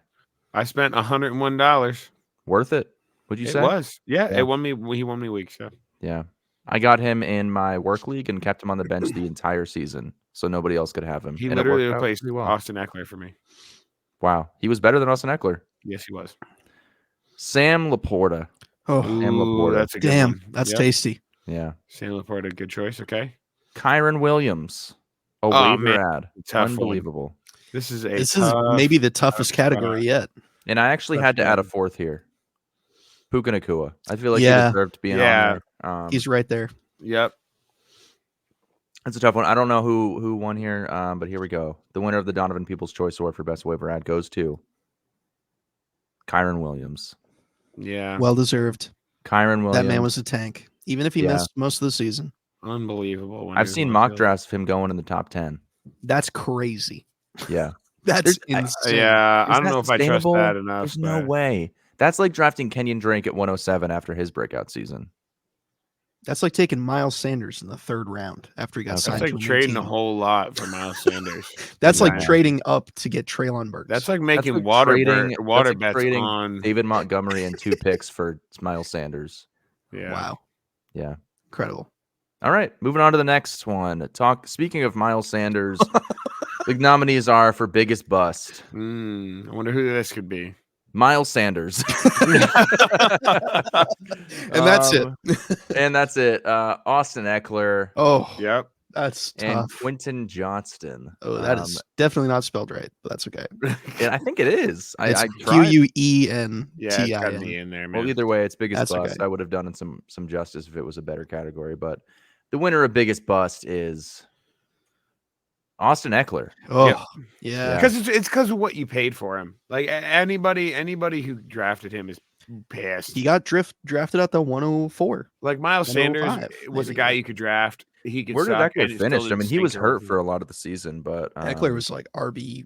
I spent $101. Worth it? Would you It say? was. Yeah, Yeah. it won me. He won me weeks. Yeah. Yeah. I got him in my work league and kept him on the bench the entire season, so nobody else could have him. He and it literally worked out replaced pretty well. Austin Eckler for me. Wow, he was better than Austin Eckler. Yes, he was. Sam Laporta. Oh, Sam Ooh, Laporta. that's a good damn. one. That's Yep. tasty. Yeah. Sam Laporta, good choice. Okay. Kyron Williams. A Oh, waiver man. ad. Tough one. Unbelievable. This is This is maybe the toughest category yet. And I actually Tough had to add a one. fourth here. Puka Nacua. I feel like Yeah. he deserved being Yeah. on there. He's right there. Yep. That's a tough one. I don't know who won here, but here we go. The winner of the Donovan Peoples Choice Award for Best Waiver Ad goes to Kyron Williams. Yeah. Well deserved. Kyron Williams. That man was a tank, even if he Yeah. missed most of the season. Unbelievable. when I've he was seen on the mock field. drafts of him going in the top 10. That's crazy. Yeah. That's There's- insane. Yeah, I Is don't that know if I trust sustainable? that enough. There's no but- way. That's like drafting Kenyon Drake at 107 after his breakout season. That's like taking Miles Sanders in the 3rd round after he got Okay. signed That's to like a new trading a team. whole lot for Miles Sanders. That's like Yeah. trading up to get Traylon Burks. That's like That's making like water trading, water that's like bets trading on. David Montgomery and 2 picks for Miles Sanders. Yeah. wow, Yeah. incredible. All right, moving on to the next one. Speaking of Miles Sanders, the nominees are for biggest bust. I wonder who this could be. Miles Sanders. And that's it. And that's it. Austin Eckler Oh, Yep. that's and tough. Quentin Johnston. Oh, that is definitely not spelled right, but that's okay. And I think it is. It's I tried. QUENTIN. Yeah, it's got me in there, man. Well, either way, it's biggest That's bust. okay. I would have done it some justice if it was a better category, but the winner of biggest bust is Austin Eckler. Oh, Yep. yeah. Because it's because of what you paid for him. Like anybody who drafted him is pissed. He got drafted at the 104. Like Miles Sanders 105, was a maybe. guy you could draft. He could. Where did suck, and Eckler it still finish? I didn't mean, he was stink hurt off for him. a lot of the season, but Eckler was like RB.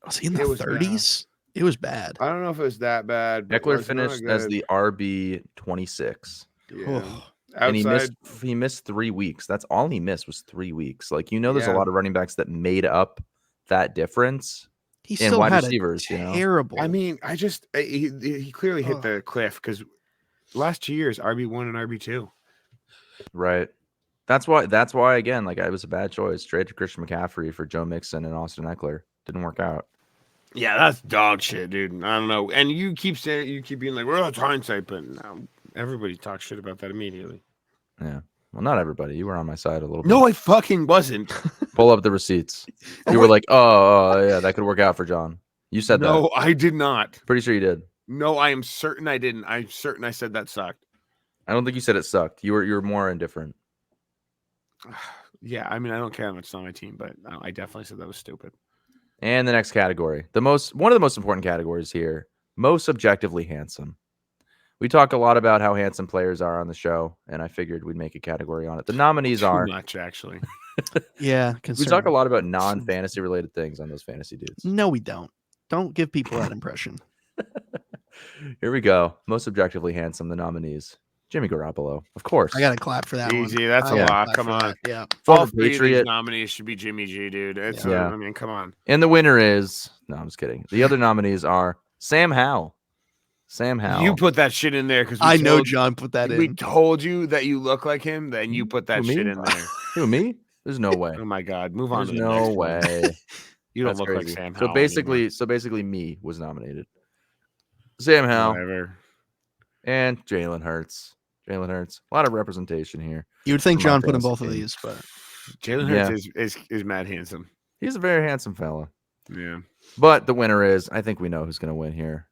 Was he in the It was bad. 30s? It was bad. I don't know if it was that bad. But Eckler it was not finished as good. the RB 26. Yeah. Oh, And Outside, he missed 3 weeks. That's all he missed was 3 weeks. Like, there's a Yeah. lot of running backs that made up that difference. he And still wide had receivers, a you know? terrible. I mean, he clearly hit Ugh. the cliff because last 2 years RB1 and RB2. Right. That's why again, like, it was a bad choice. Traded Christian McCaffrey for Joe Mixon and Austin Eckler. Didn't work out. Yeah, that's dog shit, dude. I don't know. And you keep being like, well, it's hindsight, but no, everybody talks shit about that immediately. Yeah. Well, not everybody. You were on my side a little bit. No, I fucking wasn't. Pull up the receipts. You were like, oh, yeah, that could work out for John. You said that. No, I did not. Pretty sure you did. No, I am certain I didn't. I'm certain I said that sucked. I don't think you said it sucked. You were more indifferent. Yeah, I mean, I don't care how much it's on my team, but I definitely said that was stupid. And the next category, one of the most important categories here, most objectively handsome. We talk a lot about how handsome players are on the show, and I figured we'd make a category on it. The nominees Too are. much, actually. yeah. We talk a concerning. lot about non-fantasy related things on those fantasy dudes. No, we don't. Don't give people that impression. Here we go. Most objectively handsome. The nominees: Jimmy Garoppolo, of course. I got to clap for that one. Easy. That's I a gotta lot. clap Come for on. that. Yeah. All Former 3 of these Patriot. nominees should be Jimmy G, dude. It's Yeah. I mean, come on. And the winner is. No, I'm just kidding. The other nominees are Sam Howell. Sam Howell. You put that shit in there because I know John put that We in. told you that you look like him, then you put that Who, me? shit in there. Who, me? There's no way. Oh my god, move on. There's to the no next one. way. You don't That's look crazy. like Sam. So Howell basically, me was nominated. Sam anymore. Howell Whatever. and Jalen Hurts. Jalen Hurts. A lot of representation here. You would think Come on, John put in fantasy both of team. these, but Jalen Hurts is mad handsome. He's a very handsome fella. Yeah. But the winner is, I think we know who's going to win here.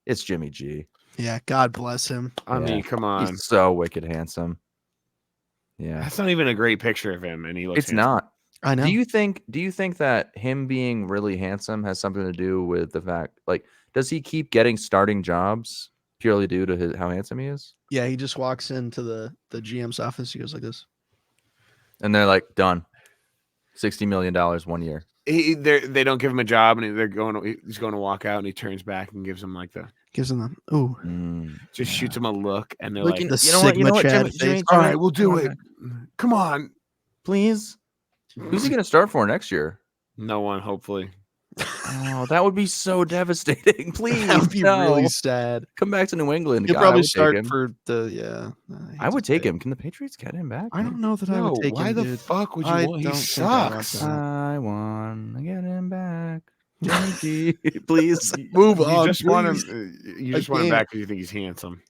It's Jimmy G. yeah, God bless him. I Yeah. mean, come on. He's so wicked handsome. Yeah. That's not even a great picture of him, and he looks. It's handsome. not. I know. Do you think that him being really handsome has something to do with the fact, like, does he keep getting starting jobs purely due to how handsome he is? Yeah, he just walks into the GM's office. He goes like this. And they're like, done. $60 million 1 year. They don't give him a job, and he's going to walk out, and he turns back and gives him like Gives him the ooh. just shoots him a look, and they're Look like, at the you know what, Sigma Chad Jimmy, face. Jimmy, "All right, we'll do come it. on, Come on." please. Who's he going to start for next year? No one, hopefully. Oh, that would be so devastating. Please, That would be no. really sad. Come back to New England. He'll God, I probably would take start him. for the I would take him. Can the Patriots get him back? I don't know that I would take why him. the dude. fuck would you I want? He don't think I want sucks. that. I want to get him back. Jimmy G, please. Move You on, just want please. him. You just want him can't. back because you think he's handsome.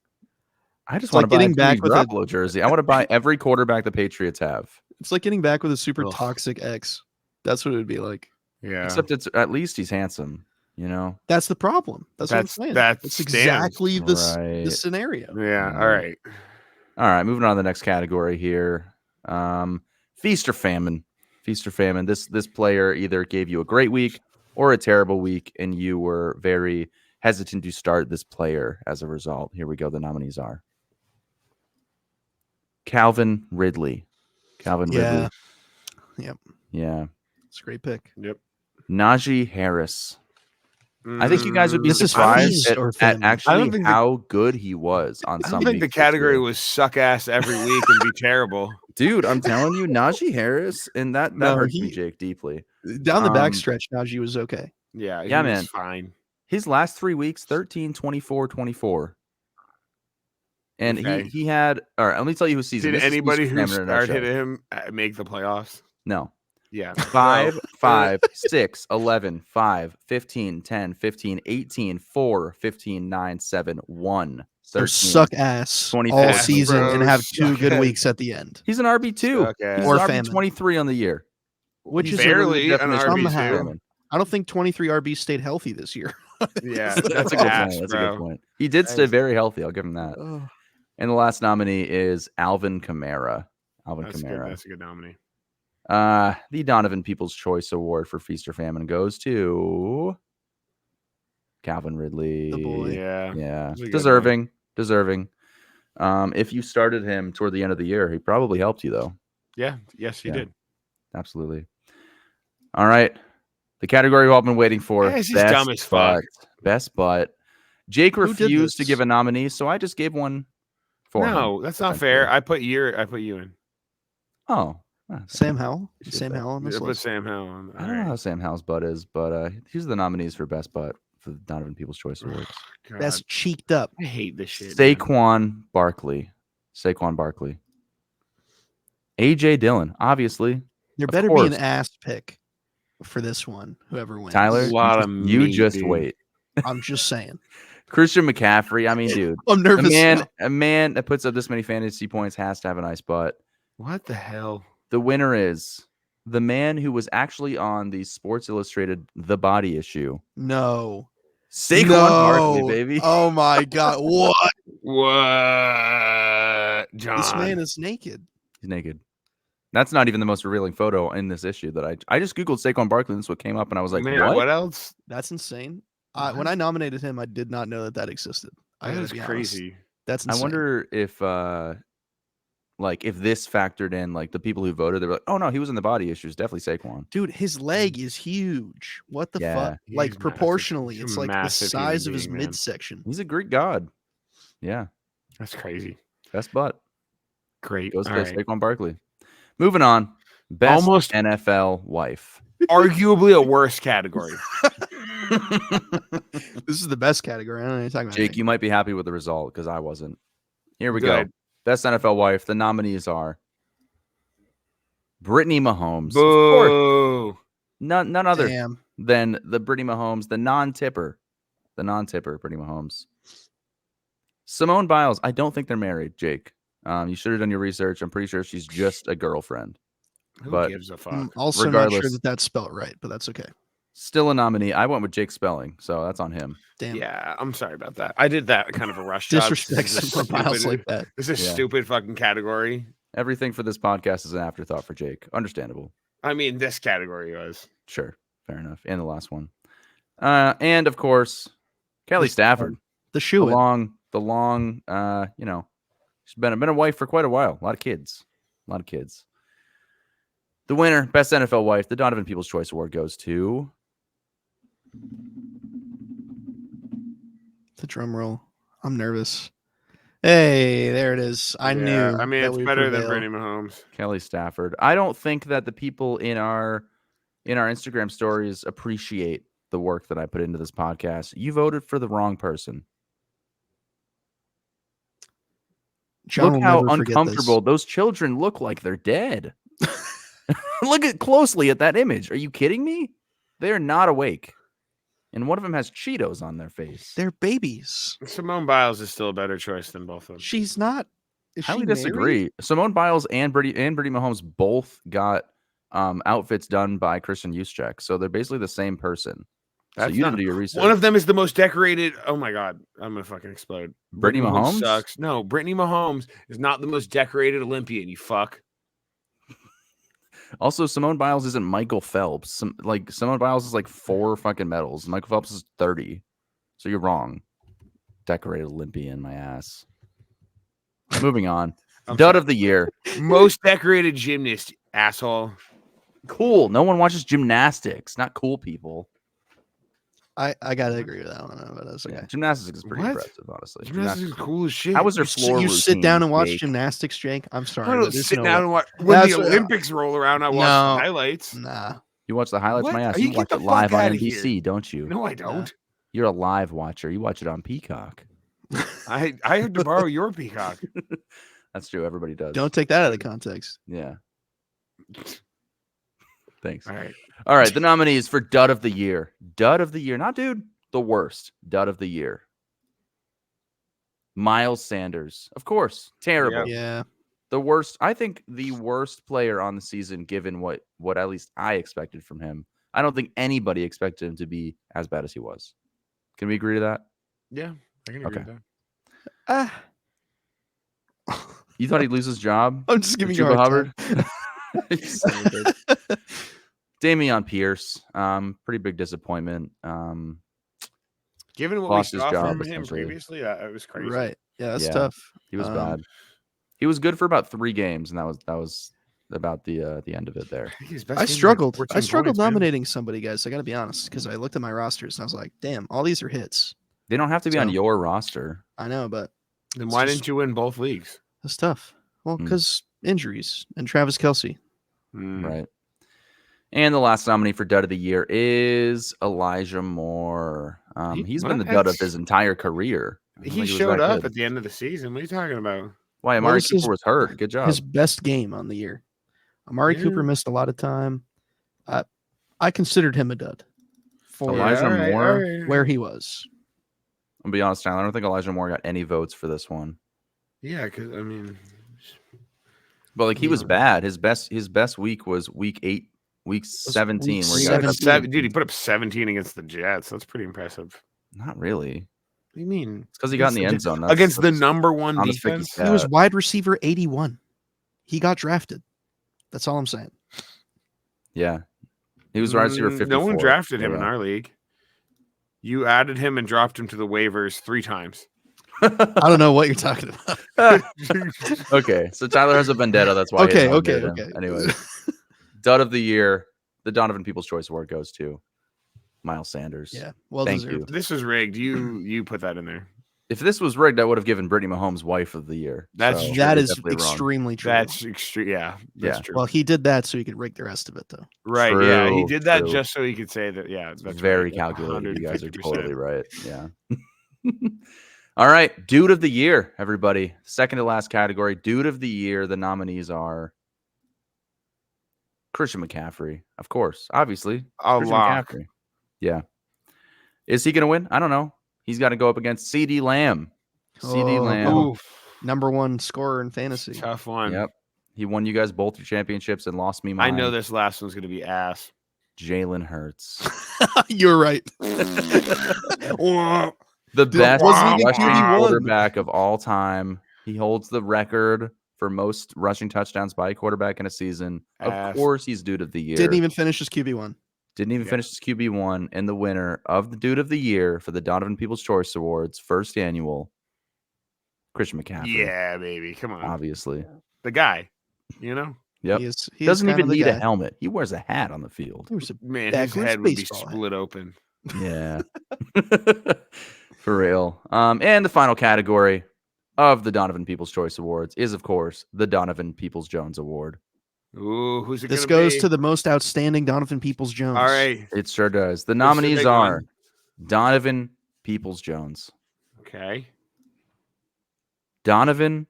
I just like want to buy getting a back Jimmy with a- Garoppolo jersey. I want to buy every quarterback the Patriots have. It's like getting back with a super Ugh. toxic ex. That's what it would be like. Yeah. Except it's at least he's handsome, you know? That's the problem. That's what I'm That's- saying. that That's stands. exactly the Right. scenario. Yeah. All right. All right, moving on to the next category here. Feast or famine. Feast or famine. This player either gave you a great week or a terrible week, and you were very hesitant to start this player as a result. Here we go. The nominees are Calvin Ridley. Calvin Ridley. Yep. Yeah. It's a great pick. Yep. Najee Harris. I think you guys would be This is surprised feast or at famine. I actually don't think how good he was on I some don't think the weeks this category year. was suck ass every week and be terrible. Dude, I'm telling you, Najee Harris, and that No, hurts me, he- Jake, deeply. Down the Um, back stretch, Najee was okay. Yeah, Yeah, he was man. fine. His last 3 weeks, 13, 24, 24. And Okay. he had, all right, let me tell you whose season. Did This is anybody Feast or who Famine in a started nutshell. him make the playoffs? No. Yeah. 5, Well, 5, 6, 11, 5, 15, 10, 15, 18, 4, 15, 9, 7, 1, So 13. suck ass 24, all Ass, season bro, and have 2 suck good ass. weeks at the end. He's an RB2. Suck ass. He's Or an famine. RB23 on the year. Which He's is barely an definition of RB2. famine. I don't think 23 RBs stayed healthy this year. Yeah, That's a good ass, point. That's a bro. good point. He did stay That's- very healthy. I'll give him that. Oh, And the last nominee is Alvin Kamara. Alvin That's good. Kamara. That's a good nominee. The Donovan Peoples Choice Award for Feast or Famine goes to Calvin Ridley. The boy. Yeah. Yeah. He's a good Deserving. Deserving. If you started him toward the end of the year, he probably helped you, though. Yeah. Yes, he Yeah. did. Absolutely. All right. The category we've all been waiting for. Yeah, it's just dumb as fuck. Best butt. Jake Who did refused to this? give a nominee, so I just gave one for him. No, that's not essentially. fair. I put you in. Oh. Sam Howell. You should Sam bet. Howell on this I put list. Sam Howell on. I don't know how Sam Howell's butt is, but he's the nominees for best butt for the Donovan Peoples Choice Awards. God, Best cheeked up. I hate this shit. man. Saquon Barkley. AJ Dillon, obviously. There Of better be an course. ass pick for this one, whoever wins. Tyler, A lot of you meat, just dude. wait. I'm just saying. Christian McCaffrey. I mean, dude, I'm nervous. a man that puts up this many fantasy points has to have a nice butt. What the hell? The winner is the man who was actually on the Sports Illustrated The Body issue. No. Saquon No. Barkley, baby. Oh my God. What? What, John? This man is naked. He's naked. That's not even the most revealing photo in this issue that I just Googled Saquon Barkley and this is what came up and I was like, Man, what? else? That's insane. When I nominated him, I did not know that existed. I That gotta is be honest. crazy. That's I insane. wonder if if this factored in, like the people who voted, they were like, oh no, he was in The Body issues. Definitely Saquon. Dude, his leg is huge. What the Yeah, fuck? he's Like massive. proportionally, He's it's a like the massive size human of his being, man. midsection. He's a Greek god. Yeah. That's crazy. Best butt. Great. Goes to All right. Saquon Barkley. Moving on. Best Almost- NFL wife. Arguably a worse category. This is the best category. I don't know what you're talking about. Jake, you might be happy with the result because I wasn't. Here we go. Good. Best NFL wife. The nominees are Brittany Mahomes. Of course. Boo. None other Damn. than the Brittany Mahomes, the non-tipper Brittany Mahomes. Simone Biles. I don't think they're married, Jake. You should have done your research. I'm pretty sure she's just a girlfriend. Who But- gives a fuck? Also, not sure regardless. that that's spelled right, but that's okay. Still a nominee. I went with Jake's spelling, so that's on him. Damn. Yeah, I'm sorry about that. I did that kind of a rush job. Disrespect This is a Simone Biles stupid- like that. This is a Yeah. stupid fucking category. Everything for this podcast is an afterthought for Jake. Understandable. I mean, this category was. Sure. Fair enough. And the last one. And of course, Kelly This- Stafford. The The shoe. long, she's been a wife for quite a while. A lot of kids. The winner, best NFL wife, the Donovan Peoples Choice Award goes to The drum roll. I'm nervous. Hey, there it is. I Yeah, knew. I mean, that it's we'd better than prevail. Brittany Mahomes. Kelly Stafford. I don't think that the people in our Instagram stories appreciate the work that I put into this podcast. You voted for the wrong person. John Look will how never forget uncomfortable this. those children look like they're dead. Look closely at that image. Are you kidding me? They're not awake. And one of them has Cheetos on their face. They're babies. Simone Biles is still a better choice than both of them. She's not. Is Highly she married? disagree. Simone Biles and Brittany Mahomes both got outfits done by Christian Juszczyk, so they're basically the same person. That's so you not- didn't do your research. One of them is the most decorated. Oh my god, I'm gonna fucking explode. Brittany Mahomes? sucks. No, Brittany Mahomes is not the most decorated Olympian. You fuck. Also, Simone Biles isn't Michael Phelps. Simone Biles is like 4 fucking medals. Michael Phelps is 30. So you're wrong. Decorated Olympian, my ass. Moving on. I'm Dud sorry. of the year. Most decorated gymnast, asshole. Cool. No one watches gymnastics. Not cool people. I gotta agree with that one, but that's okay. Yeah, gymnastics is pretty What? impressive, honestly. Gymnastics is cool as shit. How was their You, floor you sit routine, down and watch Jake? gymnastics, Jake. I'm I sorry. don't but there's sit no down way. and watch when That's the what- Olympics roll around. I watch No. the highlights. Nah. You watch the highlights, What? my ass. You You get watch the it live fuck on outta NBC, here. don't you? No, I don't. You're a live watcher. You watch it on Peacock. I had to borrow your peacock. That's true. Everybody does. Don't take that out of context. Yeah. Thanks. All right. All right. The nominees for Dud of the Year. Dud of the Year. Not dude. The worst. Dud of the Year. Miles Sanders. Of course. Terrible. Yeah. The worst. I think the worst player on the season, given what at least I expected from him. I don't think anybody expected him to be as bad as he was. Can we agree to that? Yeah, I can agree Okay. with that. You thought he'd lose his job? I'm just giving you a Chuba hard Hubbard? You son of a bitch. Damian Pierce. Pretty big disappointment. Given what Lost we his saw job, from him essentially. previously, that was crazy. Right. Yeah, that's Yeah. tough. He was bad. He was good for about 3 games, and that was about the end of it there. I think his best I game was struggled. 14 I struggled points, man. nominating somebody, guys. I got to be honest, because I looked at my rosters and I was like, "Damn, all these are hits." They don't have to be on So- your roster. I know, but Then It's why just- didn't you win both leagues? that's tough. Well, Hmm. because injuries and Travis Kelsey. Mm. Right. And the last nominee for Dud of the Year is Elijah Moore. He's been the dud of That's- his entire career. I don't He think was showed that up good. at the end of the season. What are you talking about? Why? What Amari was his- Cooper was hurt. Good job. His best game on the year. Amari Yeah. Cooper missed a lot of time. I considered him a dud for Elijah all right, Moore? all right. where he was. I'll be honest, Tyler. I don't think Elijah Moore got any votes for this one. Yeah, because I mean, But like he was Yeah. bad. His best week was week 8, week 17. week Where he he got got 17. dude, he put up 17 against the Jets. That's pretty impressive. Not really. What do you mean? It's because he got in the end zone. That's- Against the that's number one honest picky defense. stat. He was wide receiver 81. He got drafted. That's all I'm saying. Yeah. He was wide receiver 54. No one drafted him in Yeah. our league. You added him and dropped him to the waivers 3 times. I don't know what you're talking about. Okay, so Tyler has a vendetta. That's why. he Okay, hasn't okay, nominated him. okay. Anyway, Dud of the Year, the Donovan Peoples Choice Award goes to Miles Sanders. Yeah, well Thank deserved. This was rigged. You put that in there. If this was rigged, I would have given Brittany Mahomes Wife of the Year. That's So true. That you're is definitely wrong. extremely true. That's extreme. Yeah, that's Yeah. true. Well, he did that so he could rig the rest of it, though. Right. Yeah, he True, did that true. just so he could say that. Yeah, It's that's very right, calculated. You guys are 150%. totally right. Yeah. All right, Dude of the Year, everybody. Second to last category, Dude of the Year. The nominees are Christian McCaffrey, of course, obviously. A Christian lock. McCaffrey. Yeah. Is he going to win? I don't know. He's got to go up against CD Lamb. CD Oh, Lamb. Oof, Number 1 scorer in fantasy. tough one. Yep. He won you guys both your championships and lost me I mine. know this last one's gonna be ass. Jalen Hurts. You're right. Oh, The Dude, best wasn't even rushing QB1. quarterback of all time. He holds the record for most rushing touchdowns by a quarterback in a season. Of Ass. course, he's Dude of the Year. Didn't even finish his QB1. Didn't even Yeah. finish his QB1, and the winner of the Dude of the Year for the Donovan Peoples Choice Awards, first annual, Christian McCaffrey. yeah, baby. Come on, Obviously. the guy. You know, Yep. He is Doesn't kind even of the need a guy. helmet. He wears a hat on the field. There's a man, his Backwards head would be baseball hat. split open. Yeah. For real. And the final category of the Donovan Peoples Choice Awards is, of course, the Donovan Peoples Jones Award. Ooh, who's it? This gonna goes be? to the most outstanding Donovan Peoples Jones. All right. It sure does. The the nominees big are one. Donovan Peoples Jones. Okay. Donovan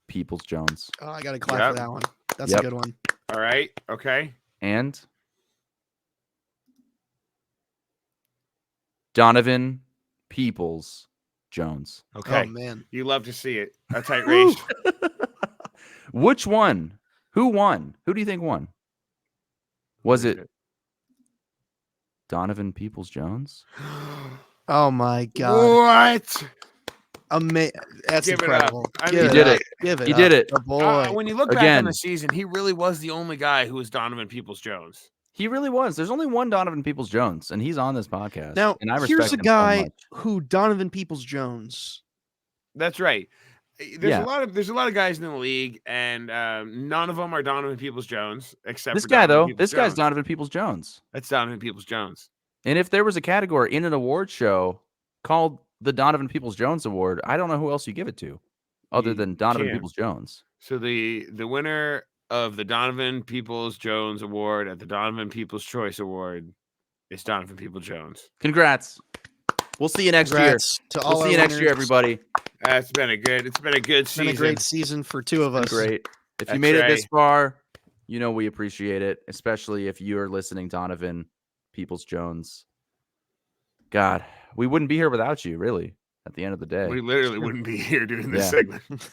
Peoples Jones. Oh, I got to clap Yep. for that one. That's Yep. a good one. All right. Okay. And Donovan Peoples Jones. Okay. Oh, man. You love to see it. A tight race. Which one? Who won? Who do you think won? Was it Donovan Peoples Jones? Oh, my God. What? That's Give it up. incredible. I Give mean, He did up. it. Give it He up. did it. The boy. when you look back on Again. the season, he really was the only guy who was Donovan Peoples Jones. He really was. There's only one Donovan Peoples Jones, and he's on this podcast. Now, and I here's respect a him so guy much. who Donovan Peoples Jones. That's right. There's Yeah. a lot of guys in the league, and none of them are Donovan Peoples Jones, except This for guy, Donovan though, Peoples this guy's Jones. Donovan Peoples Jones. That's Donovan Peoples Jones. And if there was a category in an award show called the Donovan Peoples Jones Award, I don't know who else you give it to other You than Donovan can't. Peoples Jones. So the winner of the Donovan Peoples Jones Award at the Donovan Peoples Choice Award is Donovan Peoples Jones. Congrats. We'll see you next Congrats year. to all We'll see our you next year, winners. everybody. It's been a good It's season. been a great season for two of us. Great. If you That's made it this right. far, you know we appreciate it, especially if you're listening, Donovan Peoples Jones. God, we wouldn't be here without you, really, at the end of the day. We literally wouldn't be here doing this Yeah. segment.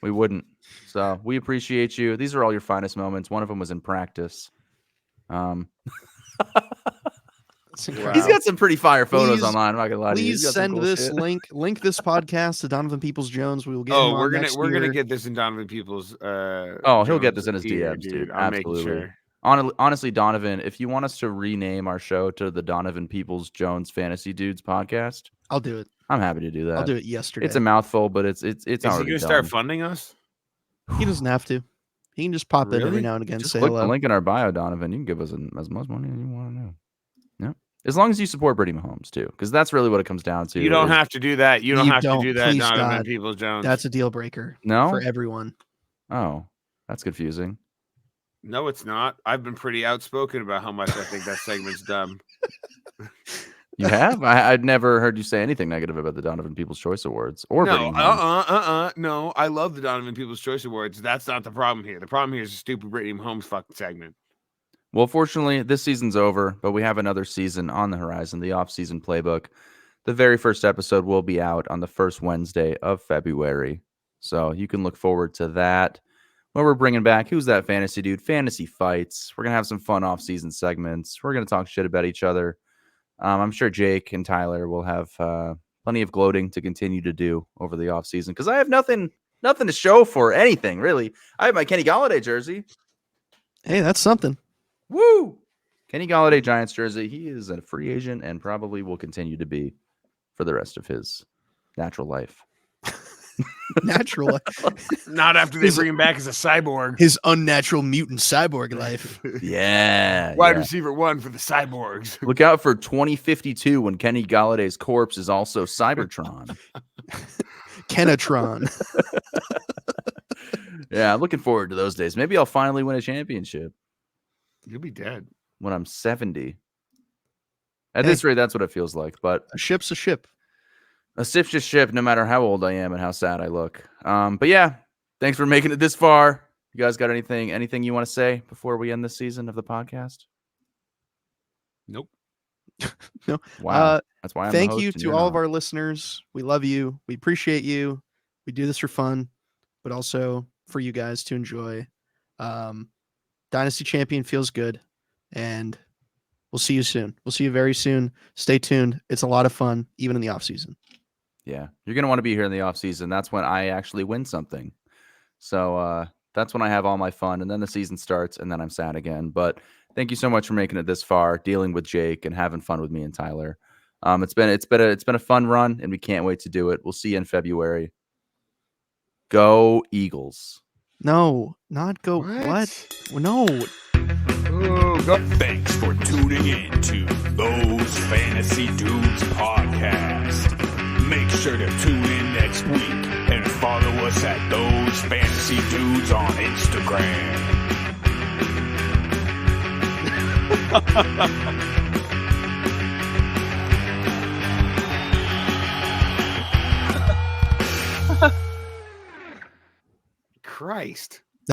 We wouldn't. So we appreciate you. These are all your finest moments. One of them was in practice. It's He's incredible. got some pretty fire photos Please- online. I'm not gonna lie to you. He's Please got some send cool this shit. link this podcast to Donovan Peoples Jones. We will get him Oh, on we're next gonna year. get this in Donovan Peoples. Oh, he'll get Jones this in his ear, DMs, dude. I'm Absolutely. making sure. Honestly, Donovan, if you want us to rename our show to the Donovan Peoples Jones Fantasy Dudes podcast, I'll do it. I'm happy to do that. I'll do it yesterday. It's a mouthful, but it's Is he already gonna done. start funding us? He doesn't have to. He can just pop in every Really? now and again. Just Say click the hello. link in our bio, Donovan. You can give us as much money as you want to know. Yeah, as long as you support Brittany Mahomes too, because that's really what it comes down to. You don't is- have to do that. You don't You have don't, to do that, please, Donovan God. Peoples Jones. That's a deal breaker No. for everyone. Oh, that's confusing. No, it's not. I've been pretty outspoken about how much I think that segment's dumb. You have? I'd never heard you say anything negative about the Donovan Peoples Choice Awards or No, Brittany Mahomes. no. I love the Donovan Peoples Choice Awards. That's not the problem here. The problem here is the stupid Brittany Mahomes fucking segment. Well, fortunately, this season's over, but we have another season on the horizon, the off-season playbook. The very first episode will be out on the first Wednesday of February. So you can look forward to that. Where we're bringing back Who's That Fantasy Dude? Fantasy fights. We're going to have some fun off-season segments. We're going to talk shit about each other. I'm sure Jake and Tyler will have plenty of gloating to continue to do over the off-season because I have nothing to show for anything, really. I have my Kenny Golladay jersey. Hey, that's something. Woo! Kenny Golladay Giants jersey. He is a free agent and probably will continue to be for the rest of his natural life. Natural. Not after they bring him back as a cyborg. His unnatural mutant cyborg life. Yeah. Wide yeah. receiver 1 for the cyborgs. Look out for 2052 when Kenny Galladay's corpse is also Cybertron. Kenatron. Yeah, I'm looking forward to those days. Maybe I'll finally win a championship You'll be dead. when I'm 70. At Hey. this rate, that's what it feels like. But A ship's a ship. a ship's just ship, no matter how old I am and how sad I look. But yeah, thanks for making it this far. You guys got anything you want to say before we end this season of the podcast? Nope. No. Wow. That's why I'm the Thank host you and to you're all of not. our listeners. We love you. We appreciate you. We do this for fun, but also for you guys to enjoy. Dynasty Champion feels good, and we'll see you soon. We'll see you very soon. Stay tuned. It's a lot of fun, even in the off season. Yeah, you're going to want to be here in the off season. That's when I actually win something. So that's when I have all my fun, and then the season starts, and then I'm sad again. But thank you so much for making it this far, dealing with Jake and having fun with me and Tyler. It's been a fun run, and we can't wait to do it. We'll see you in February. Go Eagles! No, not go. What? No. Oh, go. Thanks for tuning in to Those Fantasy Dudes podcast. Make sure to tune in next week and follow us at Those Fantasy Dudes on Instagram. Christ.